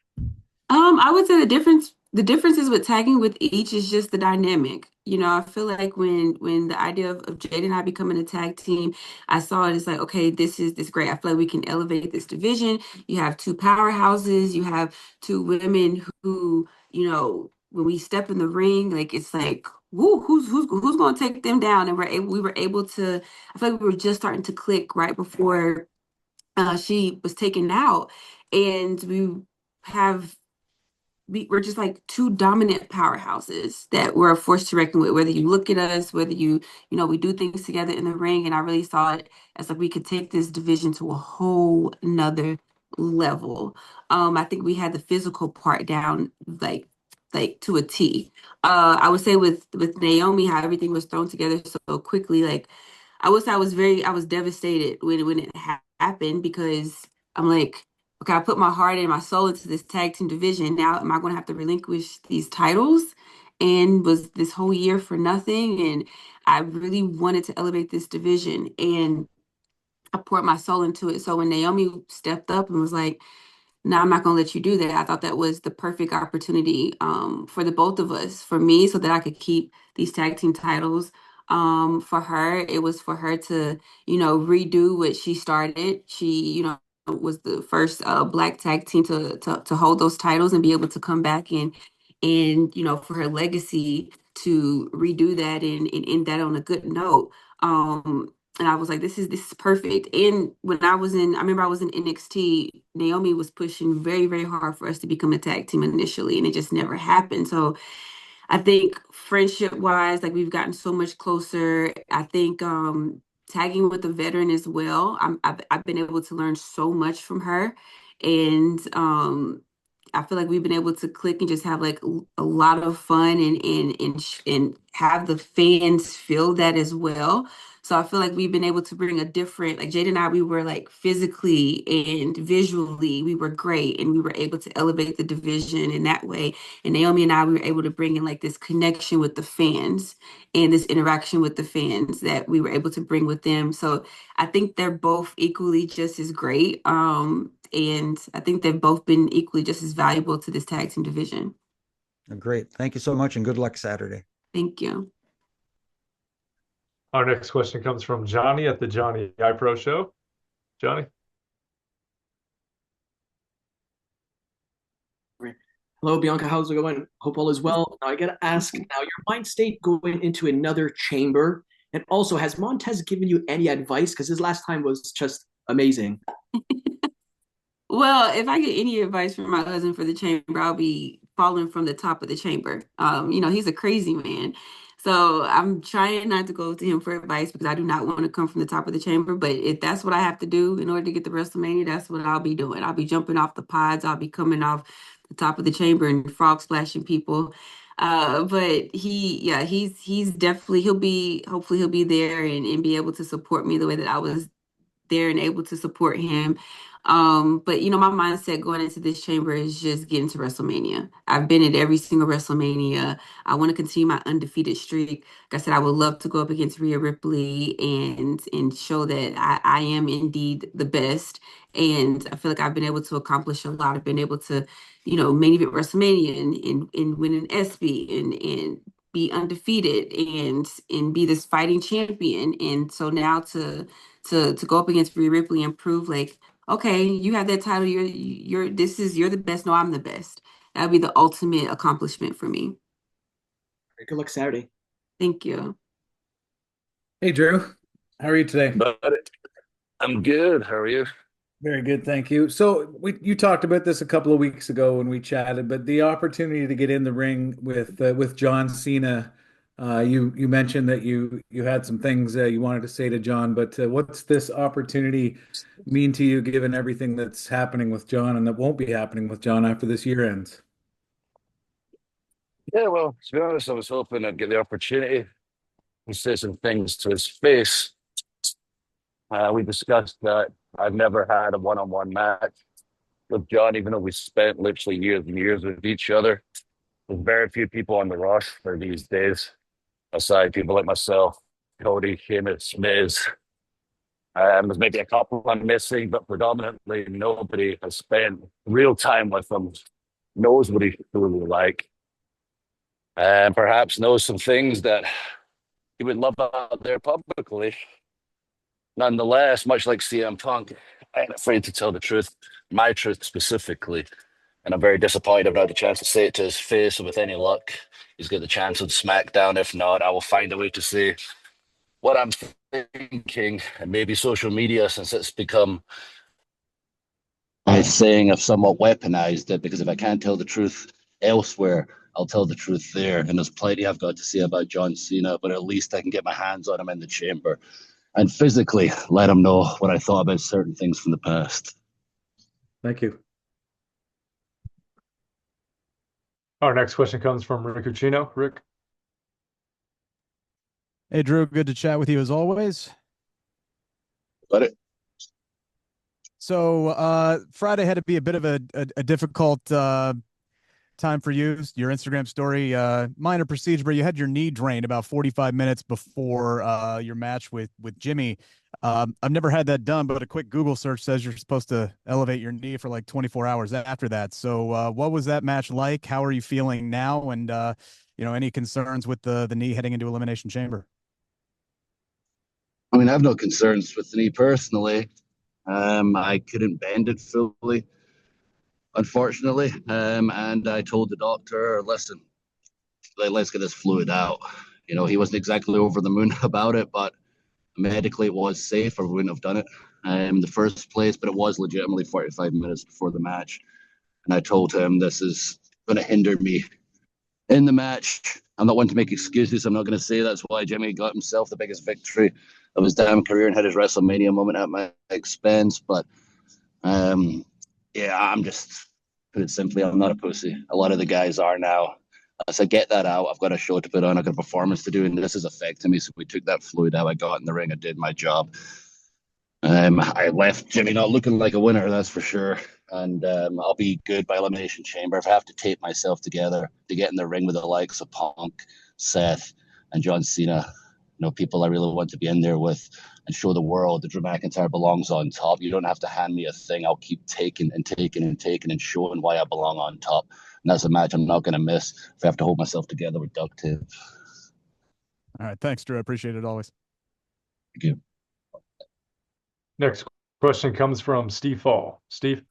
I would say the differences with tagging with each is just the dynamic. I feel like when the idea of Jade and I becoming a tag team, I saw it as like, okay, this is great. I feel like we can elevate this division. You have two powerhouses. You have two women who, when we step in the ring, like it's like, woo, who's going to take them down? And we were able to. I feel like we were just starting to click right before she was taken out, and we're just like two dominant powerhouses that we're a force to reckon with, whether you look at us, whether we do things together in the ring. And I really saw it as like we could take this division to a whole nother level. I think we had the physical part down like to a T. I would say with Naomi, how everything was thrown together so quickly. Like I would say I was devastated when it happened, because I'm like, okay, I put my heart and my soul into this tag team division. Now, am I going to have to relinquish these titles? And was this whole year for nothing? And I really wanted to elevate this division, and I poured my soul into it. So when Naomi stepped up and was like, no, I'm not going to let you do that, I thought that was the perfect opportunity for the both of us, for me, so that I could keep these tag team titles. For her, it was for her to, redo what she started. She, was the first Black tag team to hold those titles and be able to come back and for her legacy to redo that and end that on a good note. And I was like, this is perfect. And when I remember I was in NXT, Naomi was pushing very, very hard for us to become a tag team initially, and it just never happened. So I think friendship wise, like we've gotten so much closer. I think tagging with a veteran as well. I've been able to learn so much from her, and I feel like we've been able to click and just have like a lot of fun and have the fans feel that as well. So I feel like we've been able to bring a different, like Jade and I, we were like physically and visually, we were great, and we were able to elevate the division in that way. And Naomi and I, we were able to bring in like this connection with the fans and this interaction with the fans that we were able to bring with them. So I think they're both equally just as great. And I think they've both been equally just as valuable to this tag team division. Great. Thank you so much, and good luck Saturday. Thank you. Our next question comes from Johnny at the Johnny iPro Show. Johnny? Hello, Bianca. How's it going? Hope all is well. Now, I got to ask, now your mind state going into another chamber, and also, has Montez given you any advice? Because his last time was just amazing. Well, if I get any advice from my husband for the chamber, I'll be falling from the top of the chamber. He's a crazy man. So I'm trying not to go to him for advice because I do not want to come from the top of the chamber. But if that's what I have to do in order to get to WrestleMania, that's what I'll be doing. I'll be jumping off the pods. I'll be coming off the top of the chamber and frog splashing people. But he's definitely, hopefully he'll be there and be able to support me the way that I was there and able to support him. But my mindset going into this chamber is just getting to WrestleMania. I've been at every single WrestleMania. I want to continue my undefeated streak. Like I said, I would love to go up against Rhea Ripley and show that I am indeed the best. And I feel like I've been able to accomplish a lot. I've been able to, main event WrestleMania and win an ESPY and be undefeated and be this fighting champion. And so now to go up against Rhea Ripley and prove like, okay, you have that title. You're the best. No, I'm the best. That would be the ultimate accomplishment for me. Good luck Saturday. Thank you. Hey, Drew. How are you today? I'm good. How are you? Very good, thank you. So you talked about this a couple of weeks ago when we chatted, but the opportunity to get in the ring with John Cena. You mentioned that you had some things you wanted to say to John, but what's this opportunity mean to you, given everything that's happening with John and that won't be happening with John after this year ends? Yeah, well, to be honest, I was hoping I'd get the opportunity to say some things to his face. We discussed that I've never had a one-on-one match with John, even though we spent literally years and years with each other. There's very few people on the roster these days, aside people like myself, Cody, Sheamus, Miz. There's maybe a couple I'm missing, but predominantly nobody has spent real time with him, knows what he's truly like, and perhaps knows some things that he would love out there publicly. Nonetheless, much like CM Punk, I ain't afraid to tell the truth, my truth specifically. And I'm very disappointed I've not had the chance to say it to his face. And with any luck, he's got the chance on SmackDown. If not, I will find a way to say what I'm thinking. And maybe social media, since it's become a saying, I've somewhat weaponized it, because if I can't tell the truth elsewhere, I'll tell the truth there. And there's plenty I've got to say about John Cena, but at least I can get my hands on him in the chamber and physically let him know what I thought about certain things from the past. Thank you. Our next question comes from Rick Ucchino. Rick? Hey, Drew. Good to chat with you as always. Got it. So Friday had to be a bit of a difficult time for you. Your Instagram story, minor procedure, but you had your knee drained about 45 minutes before your match with Jimmy. I've never had that done, but a quick Google search says you're supposed to elevate your knee for like 24 hours after that. So what was that match like? How are you feeling now? And, any concerns with the knee heading into Elimination Chamber? I mean, I have no concerns with the knee personally. I couldn't bend it fully, unfortunately. And I told the doctor, listen, let's get this fluid out. He wasn't exactly over the moon about it, but medically it was safe, or we wouldn't have done it in the first place. But it was legitimately 45 minutes before the match. And I told him, this is going to hinder me in the match. I'm not one to make excuses. I'm not going to say that's why Jimmy got himself the biggest victory of his damn career and had his WrestleMania moment at my expense. But yeah, I'm just, put it simply, I'm not a pussy. A lot of the guys are now. So get that out. I've got a show to put on. I've got a performance to do, and this is affecting me. So we took that fluid out. I got in the ring. I did my job. I left Jimmy not looking like a winner, that's for sure. And I'll be good by Elimination Chamber. If I have to tape myself together to get in the ring with the likes of Punk, Seth, and John Cena, people I really want to be in there with and show the world that Drew McIntyre belongs on top. You don't have to hand me a thing. I'll keep taking and taking and taking and showing why I belong on top. And that's a match I'm not going to miss if I have to hold myself together with duct tape. All right. Thanks, Drew. I appreciate it always. Thank you. Next question comes from Steve Fall. Steve?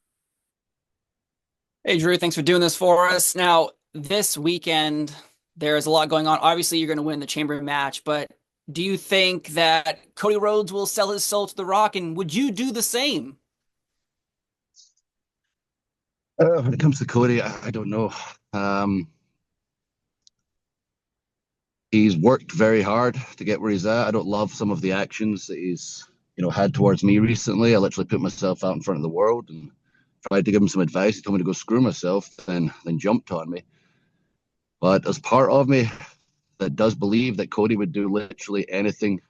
Hey, Drew, thanks for doing this for us. Now, this weekend, there's a lot going on. Obviously, you're going to win the Chamber match, but do you think that Cody Rhodes will sell his soul to The Rock, and would you do the same? When it comes to Cody, I don't know. He's worked very hard to get where he's at. I don't love some of the actions that he's had towards me recently. I literally put myself out in front of the world and tried to give him some advice. He told me to go screw myself, then jumped on me. But there's part of me that does believe that Cody would do literally anything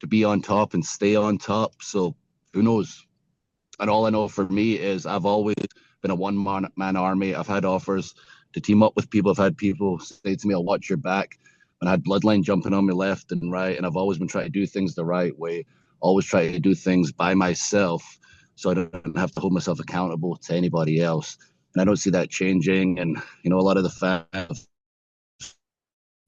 to be on top and stay on top. So who knows? And all I know for me is I've always been a one-man army. I've had offers to team up with people. I've had people say to me, I'll watch your back. And I had Bloodline jumping on me left and right. And I've always been trying to do things the right way. Always try to do things by myself so I don't have to hold myself accountable to anybody else. And I don't see that changing. And, a lot of the fans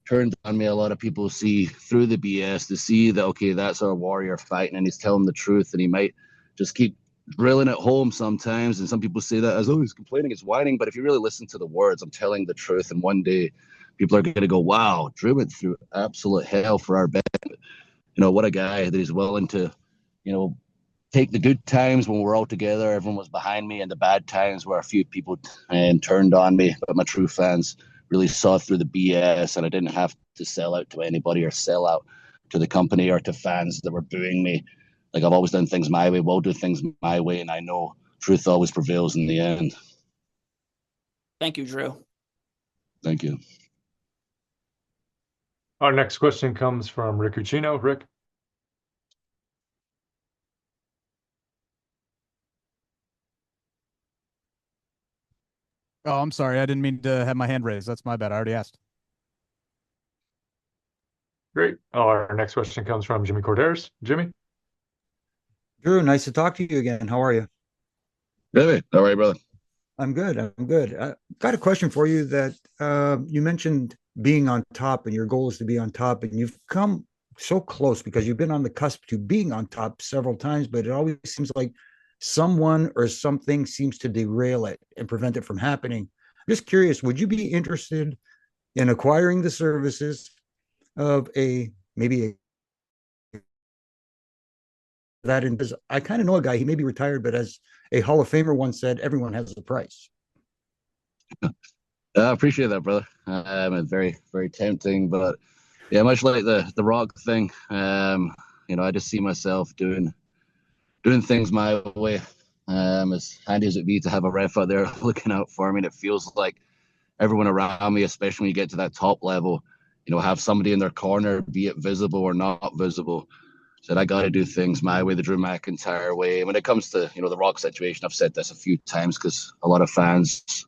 turned on me. A lot of people see through the BS to see that, okay, that's our warrior fighting and he's telling the truth and he might just keep drilling at home sometimes. And some people say that as, oh, he's complaining, it's whining. But if you really listen to the words, I'm telling the truth. And one day people are going to go, wow, Drew went through absolute hell for our band. What a guy that is willing to, take the good times when we're all together, everyone was behind me, and the bad times where a few people turned on me. But my true fans really saw through the BS, and I didn't have to sell out to anybody or sell out to the company or to fans that were booing me. Like, I've always done things my way, will do things my way, and I know truth always prevails in the end. Thank you, Drew. Thank you. Our next question comes from Rick Ucchino. Rick? Oh, I'm sorry. I didn't mean to have my hand raised. That's my bad. I already asked. Great. Our next question comes from Jimmy Corderas. Jimmy? Drew, nice to talk to you again. How are you? Really? All right, brother. I'm good. I'm good. I got a question for you that you mentioned being on top and your goal is to be on top, and you've come so close because you've been on the cusp to being on top several times, but it always seems like someone or something seems to derail it and prevent it from happening. I'm just curious, would you be interested in acquiring the services of because I kind of know a guy, he may be retired, but as a Hall of Famer once said, everyone has a price. I appreciate that, brother. It's very, very tempting, but yeah, much like the Rock thing, I just see myself doing things my way. As handy as it be to have a ref out there looking out for me, and it feels like everyone around me, especially when you get to that top level, have somebody in their corner, be it visible or not visible. Said I got to do things my way, the Drew McIntyre way. When it comes to the Rock situation, I've said this a few times because a lot of fans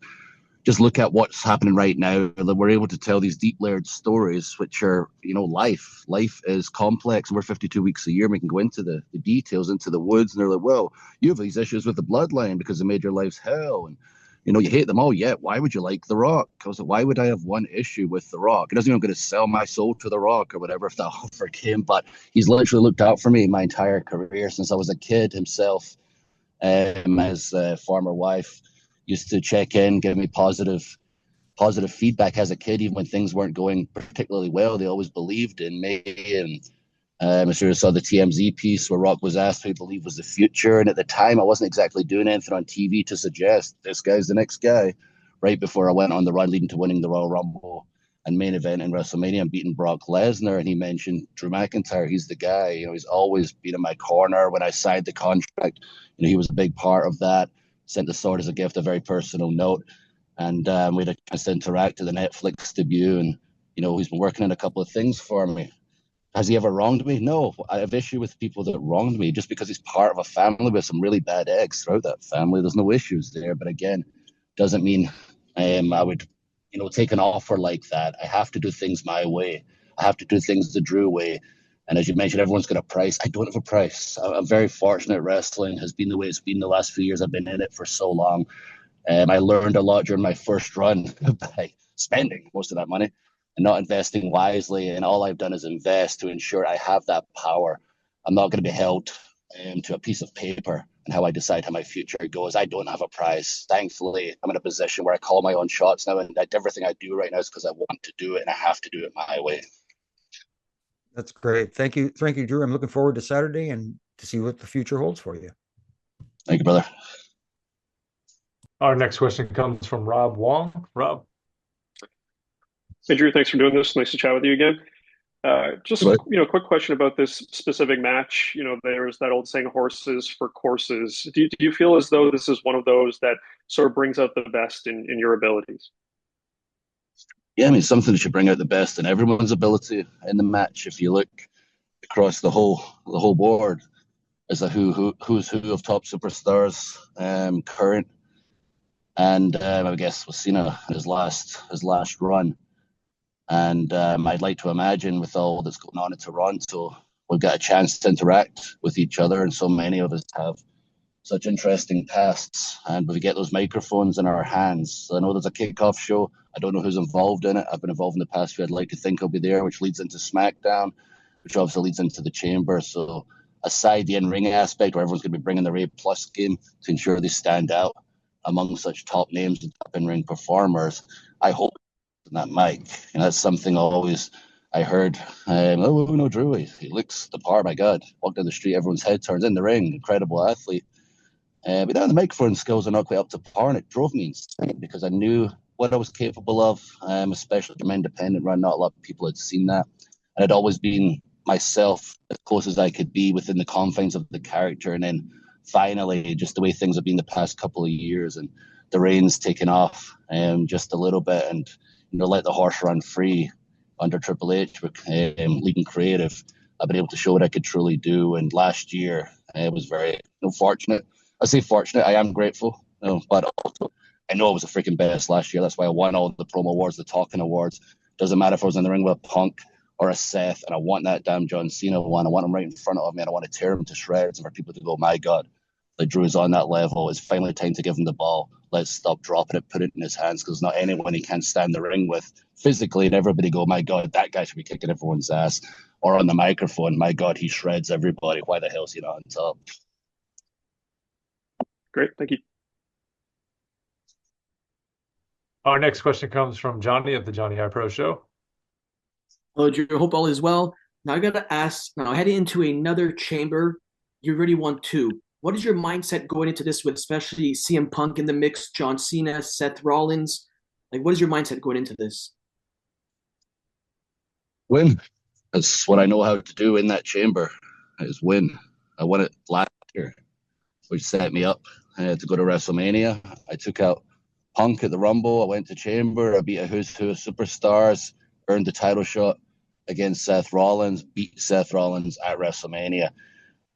just look at what's happening right now. We're able to tell these deep layered stories, which are life. Life is complex. We're 52 weeks a year. We can go into the details, into the woods, and they're like, well, you have these issues with the bloodline because it made your lives hell, and you hate them all. Yet, why would you like The Rock? I was like, why would I have one issue with The Rock? It doesn't mean I'm going to sell my soul to The Rock or whatever if that offer came, but he's literally looked out for me my entire career since I was a kid himself. As a former wife, used to check in, give me positive feedback as a kid, even when things weren't going particularly well. They always believed in me. And I sure saw the TMZ piece where Rock was asked who he believed was the future. And at the time, I wasn't exactly doing anything on TV to suggest this guy's the next guy. Right before I went on the run leading to winning the Royal Rumble and main event in WrestleMania and beating Brock Lesnar. And he mentioned Drew McIntyre. He's the guy. You know, he's always been in my corner. When I signed the contract, you know, he was a big part of that. Sent the sword as a gift, a very personal note. And we had a chance to interact at the Netflix debut. And, you know, he's been working on a couple of things for me. Has he ever wronged me? No. I have issue with people that wronged me just because he's part of a family with some really bad eggs throughout that family. There's no issues there. But again, doesn't mean I would, you know, take an offer like that. I have to do things my way. I have to do things the Drew way. And as you mentioned, everyone's got a price. I don't have a price. I'm very fortunate. Wrestling has been the way it's been the last few years. I've been in it for so long. I learned a lot during my first run by spending most of that money and not investing wisely. And all I've done is invest to ensure I have that power. I'm not going to be held to a piece of paper and how I decide how my future goes. I don't have a prize. Thankfully, I'm in a position where I call my own shots now, and everything I do right now is because I want to do it, and I have to do it my way. That's great. Thank you, Drew. I'm looking forward to Saturday and to see what the future holds for you. Thank you, brother. Our next question comes from Rob Wong. Rob. Hey, Drew, thanks for doing this. Nice to chat with you again. Just, you know, quick question about this specific match. You know, there's that old saying, horses for courses. Do you feel as though this is one of those that sort of brings out the best in your abilities? Yeah, I mean, something that should bring out the best in everyone's ability in the match. If you look across the whole board, as a who's who of top superstars current, and I guess with Cena his last run. And I'd like to imagine with all that's going on in Toronto, we've got a chance to interact with each other. And so many of us have such interesting pasts. And we get those microphones in our hands. So I know there's a kickoff show. I don't know who's involved in it. I've been involved in the past few. I'd like to think I'll be there, which leads into SmackDown, which obviously leads into the Chamber. So aside the in-ring aspect where everyone's going to be bringing their A+ game to ensure they stand out among such top names and top in-ring performers, I hope that mic, and that's something always I heard. No, Drew, he looks the part. My God, walk down the street, everyone's head turns. In the ring, incredible athlete. But then the microphone skills are not quite up to par, and it drove me insane because I knew what I was capable of, especially from independent run. Not a lot of people had seen that, and I'd always been myself as close as I could be within the confines of the character. And then finally, just the way things have been the past couple of years, and the reins taken off just a little bit, and you know, let the horse run free under Triple H, leading creative. I've been able to show what I could truly do. And last year, I was very fortunate. I say fortunate. I am grateful, but also I know I was the freaking best last year. That's why I won all the promo awards, the talking awards. Doesn't matter if I was in the ring with a Punk or a Seth, and I want that damn John Cena one. I want him right in front of me, and I want to tear him to shreds, and for people to go, my God, like Drew's on that level. It's finally time to give him the ball. Let's stop dropping it, put it in his hands, because not anyone he can't stand the ring with physically, and everybody go, my God, that guy should be kicking everyone's ass. Or on the microphone, my God, he shreds everybody. Why the hell is he not on top? Great, thank you. Our next question comes from Johnny at the Johnny I Pro Show. Hello, Drew. Hope all is well. Now I got to ask, now heading into another chamber, you already won 2. What is your mindset going into this with especially CM Punk in the mix, John Cena, Seth Rollins? Like, what is your mindset going into this? Win. That's what I know how to do in that chamber, is win. I won it last year, which set me up to go to WrestleMania. I took out Punk at the Rumble. I went to Chamber. I beat a who's who of superstars, earned the title shot against Seth Rollins, beat Seth Rollins at WrestleMania.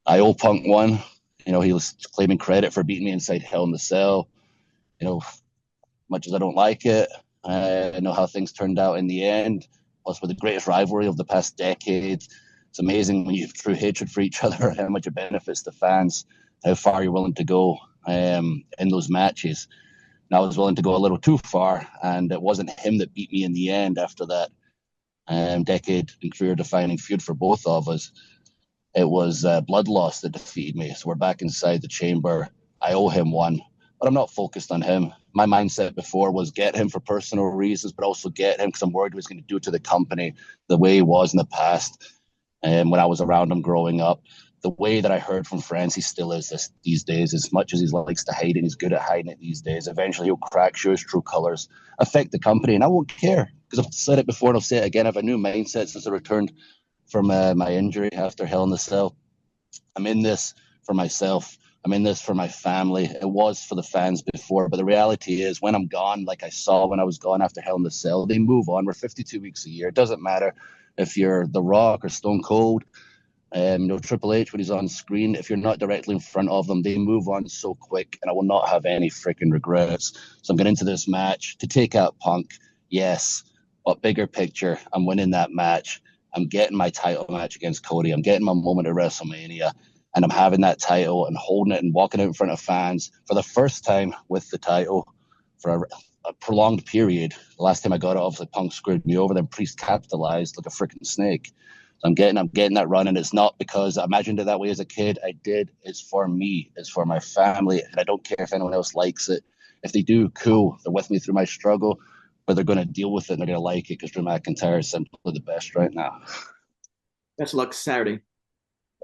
I owe Punk one. You know, he was claiming credit for beating me inside Hell in the Cell. You know, much as I don't like it, I know how things turned out in the end. Plus, with the greatest rivalry of the past decade, it's amazing when you have true hatred for each other, how much it benefits the fans, how far you're willing to go in those matches. And I was willing to go a little too far, and it wasn't him that beat me in the end after that decade and career-defining feud for both of us. It was blood loss that defeated me. So we're back inside the chamber. I owe him one, but I'm not focused on him. My mindset before was get him for personal reasons, but also get him because I'm worried what he's going to do to the company the way he was in the past. And when I was around him growing up, the way that I heard from friends, he still is these days. As much as he likes to hide it, he's good at hiding it these days. Eventually he'll crack, show his true colors, affect the company, and I won't care. because I've said it before and I'll say it again. I have a new mindset since I returned from my injury after Hell in the Cell. I'm in this for myself. I'm in this for my family. It was for the fans before, but the reality is when I'm gone, like I saw when I was gone after Hell in the Cell, they move on. We're 52 weeks a year. It doesn't matter if you're The Rock or Stone Cold, Triple H when he's on screen. If you're not directly in front of them, they move on so quick, and I will not have any freaking regrets. So I'm getting into this match to take out Punk, yes, but bigger picture, I'm winning that match. I'm getting my title match against Cody. I'm getting my moment at WrestleMania. And I'm having that title and holding it and walking out in front of fans for the first time with the title for a prolonged period. The last time I got it, obviously Punk screwed me over. Then Priest capitalized like a freaking snake. So I'm getting that run, and it's not because I imagined it that way as a kid. I did. It's for me. It's for my family, and I don't care if anyone else likes it. If they do, cool. They're with me through my struggle, but they're going to deal with it and they're going to like it because Drew McIntyre is simply the best right now. Best of luck Saturday.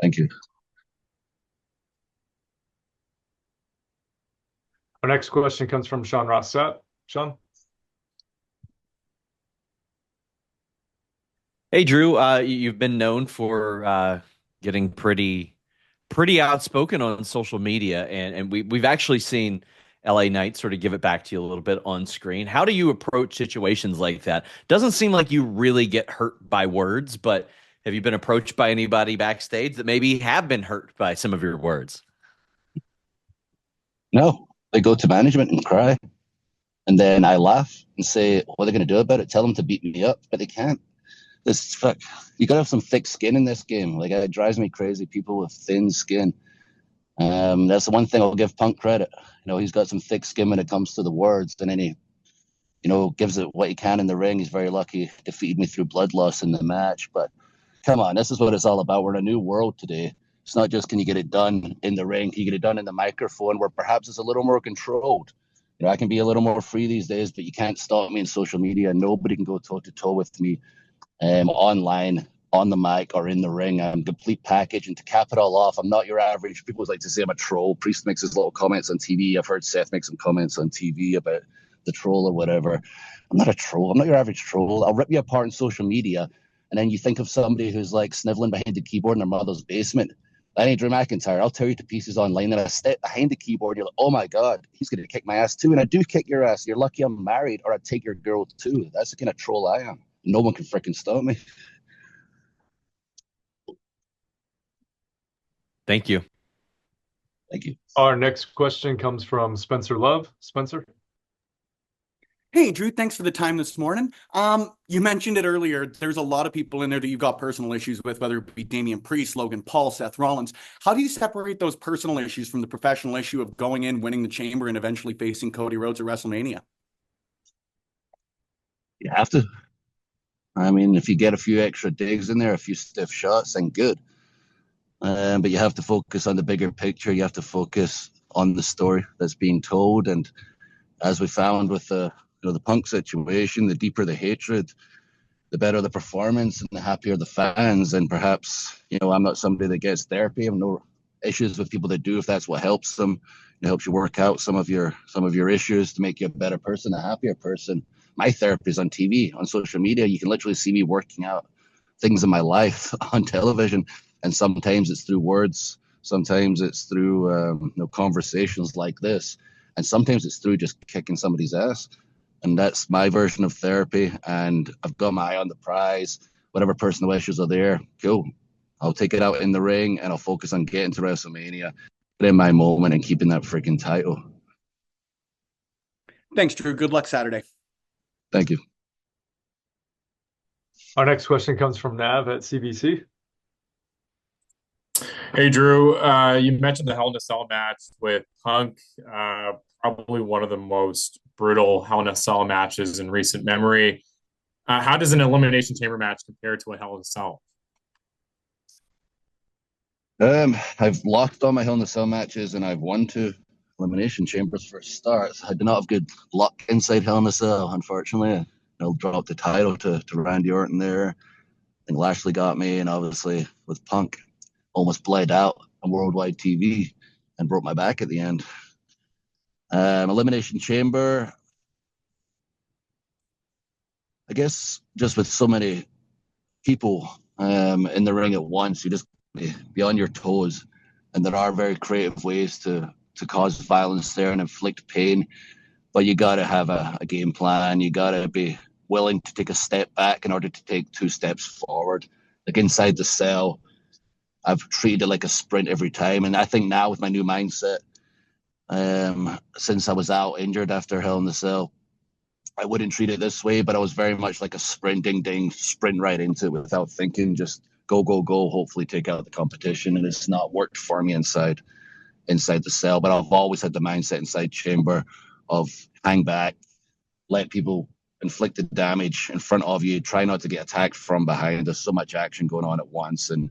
Thank you. Our next question comes from Sean Rossett. Sean? Hey, Drew. You've been known for getting pretty outspoken on social media, and we've actually seen LA Knight sort of give it back to you a little bit on screen. How do you approach situations like that? Doesn't seem like you really get hurt by words, but have you been approached by anybody backstage that maybe have been hurt by some of your words? No. They go to management and cry. And then I laugh and say, what are they going to do about it? Tell them to beat me up, but they can't. You got to have some thick skin in this game. Like, it drives me crazy, people with thin skin. That's the one thing I'll give Punk credit. He's got some thick skin when it comes to the words, and then he, gives it what he can in the ring. He's very lucky he defeated me through blood loss in the match. But come on, this is what it's all about. We're in a new world today. It's not just can you get it done in the ring, can you get it done in the microphone where perhaps it's a little more controlled. I can be a little more free these days, but you can't stop me in social media. Nobody can go toe-to-toe with me online, on the mic, or in the ring. I'm a complete package. And to cap it all off, I'm not your average. People like to say I'm a troll. Priest makes his little comments on TV. I've heard Seth make some comments on TV about the troll or whatever. I'm not a troll. I'm not your average troll. I'll rip you apart on social media, and then you think of somebody who's like sniveling behind the keyboard in their mother's basement. That ain't Drew McIntyre. I'll tear you to pieces online. And I step behind the keyboard. You're like, oh my God, he's going to kick my ass too. And I do kick your ass. You're lucky I'm married, or I'd take your girl too. That's the kind of troll I am. No one can freaking stop me. Thank you. Thank you. Our next question comes from Spencer Love. Spencer? Hey, Drew, thanks for the time this morning. You mentioned it earlier. There's a lot of people in there that you've got personal issues with, whether it be Damian Priest, Logan Paul, Seth Rollins. How do you separate those personal issues from the professional issue of going in, winning the chamber, and eventually facing Cody Rhodes at WrestleMania? You have to. I mean, if you get a few extra digs in there, a few stiff shots, then good. But you have to focus on the bigger picture. You have to focus on the story that's being told. And as we found with the Punk situation, the deeper the hatred, the better the performance and the happier the fans. And perhaps, I'm not somebody that gets therapy. I have no issues with people that do, if that's what helps them. It helps you work out some of your issues to make you a better person, a happier person. My therapy is on TV, on social media. You can literally see me working out things in my life on television. And sometimes it's through words. Sometimes it's through conversations like this. And sometimes it's through just kicking somebody's ass. And that's my version of therapy. And I've got my eye on the prize. Whatever personal issues are there, cool. I'll take it out in the ring, and I'll focus on getting to WrestleMania, get in my moment, and keeping that freaking title. Thanks, Drew. Good luck Saturday. Thank you. Our next question comes from Nav at CBC. Hey, Drew. You mentioned the Hell in a Cell match with Punk. Probably one of the most brutal Hell in a Cell matches in recent memory. How does an Elimination Chamber match compare to a Hell in a Cell? I've lost all my Hell in a Cell matches, and I've won 2 Elimination Chambers for starts. I did not have good luck inside Hell in a Cell, unfortunately. I dropped the title to Randy Orton there. I think Lashley got me, and obviously with Punk, almost bled out on worldwide TV and broke my back at the end. Elimination Chamber, I guess just with so many people in the ring at once, you just be on your toes, and there are very creative ways to cause violence there and inflict pain. But you got to have a game plan. You got to be willing to take a step back in order to take 2 steps forward. Like inside the cell, I've treated it like a sprint every time. And I think now with my new mindset, since I was out injured after Hell in the Cell, I wouldn't treat it this way, but I was very much like a sprint right into it without thinking, just go, go, go, hopefully take out the competition. And it's not worked for me inside the cell, but I've always had the mindset inside Chamber of hang back, let people inflict the damage in front of you, try not to get attacked from behind. There's so much action going on at once, and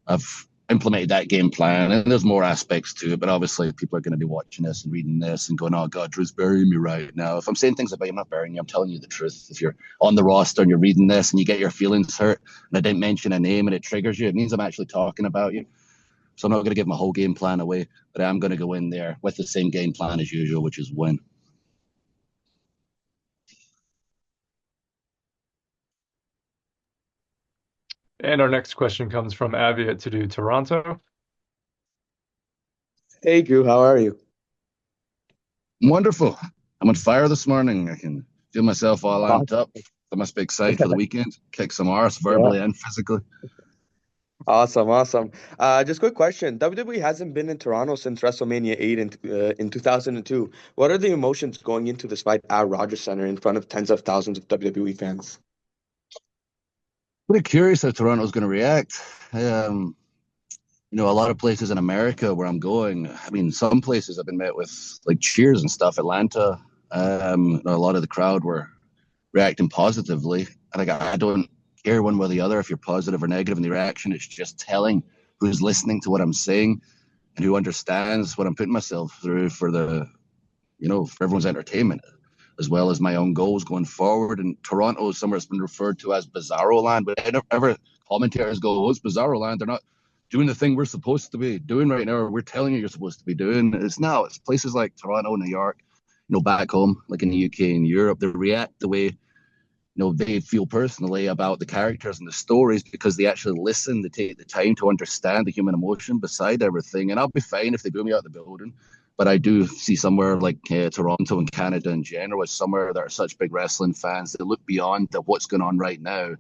I've implemented that game plan, and there's more aspects to it, but obviously people are going to be watching this and reading this and going, oh God, Drew's burying me right now. If I'm saying things about you, I'm not burying you, I'm telling you the truth. If you're on the roster and you're reading this and you get your feelings hurt and I didn't mention a name and it triggers you, it means I'm actually talking about you. So I'm not going to give my whole game plan away, but I'm going to go in there with the same game plan as usual, which is win. And our next question comes from Avi at To Do Toronto. Hey, Drew, how are you? Wonderful. I'm on fire this morning. I can feel myself all amped up. I must be excited for the weekend. Kick some arse, verbally and physically. Awesome. Just quick question. WWE hasn't been in Toronto since WrestleMania 8 in 2002. What are the emotions going into this fight at Rogers Center in front of tens of thousands of WWE fans? Pretty curious how Toronto's going to react. A lot of places in America where I'm going, I mean, some places I've been met with like cheers and stuff. Atlanta, a lot of the crowd were reacting positively. And I don't care one way or the other if you're positive or negative in the reaction. It's just telling who's listening to what I'm saying and who understands what I'm putting myself through for for everyone's entertainment, as well as my own goals going forward. And Toronto is somewhere that's been referred to as Bizarro Land, but ever commentators go, oh, it's Bizarro Land. They're not doing the thing we're supposed to be doing right now, or we're telling you you're supposed to be doing. It's places like Toronto, New York, back home, like in the UK and Europe, they react the way, they feel personally about the characters and the stories because they actually listen, they take the time to understand the human emotion beside everything. And I'll be fine if they boo me out of the building. But I do see somewhere like Toronto and Canada in general as somewhere that are such big wrestling fans. They look beyond what's going on right now.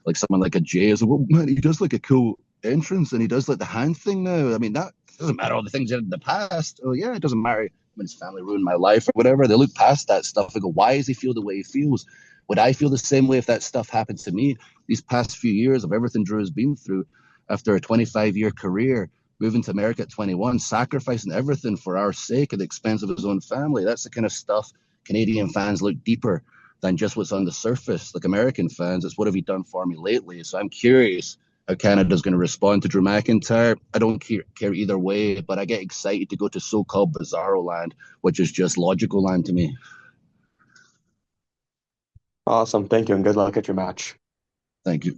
Like someone like a Jay is, well, man, he does like a cool entrance and he does like the hand thing now. I mean, that doesn't matter all the things he did in the past. Oh, yeah, it doesn't matter when his family ruined my life or whatever. They look past that stuff and go, why does he feel the way he feels? Would I feel the same way if that stuff happened to me? These past few years of everything Drew has been through after a 25-year career, moving to America at 21, sacrificing everything for our sake at the expense of his own family. That's the kind of stuff Canadian fans look deeper than just what's on the surface. Like American fans, it's what have you done for me lately? So I'm curious how Canada's going to respond to Drew McIntyre. I don't care either way, but I get excited to go to so-called Bizarro Land, which is just logical land to me. Awesome. Thank you, and good luck at your match. Thank you.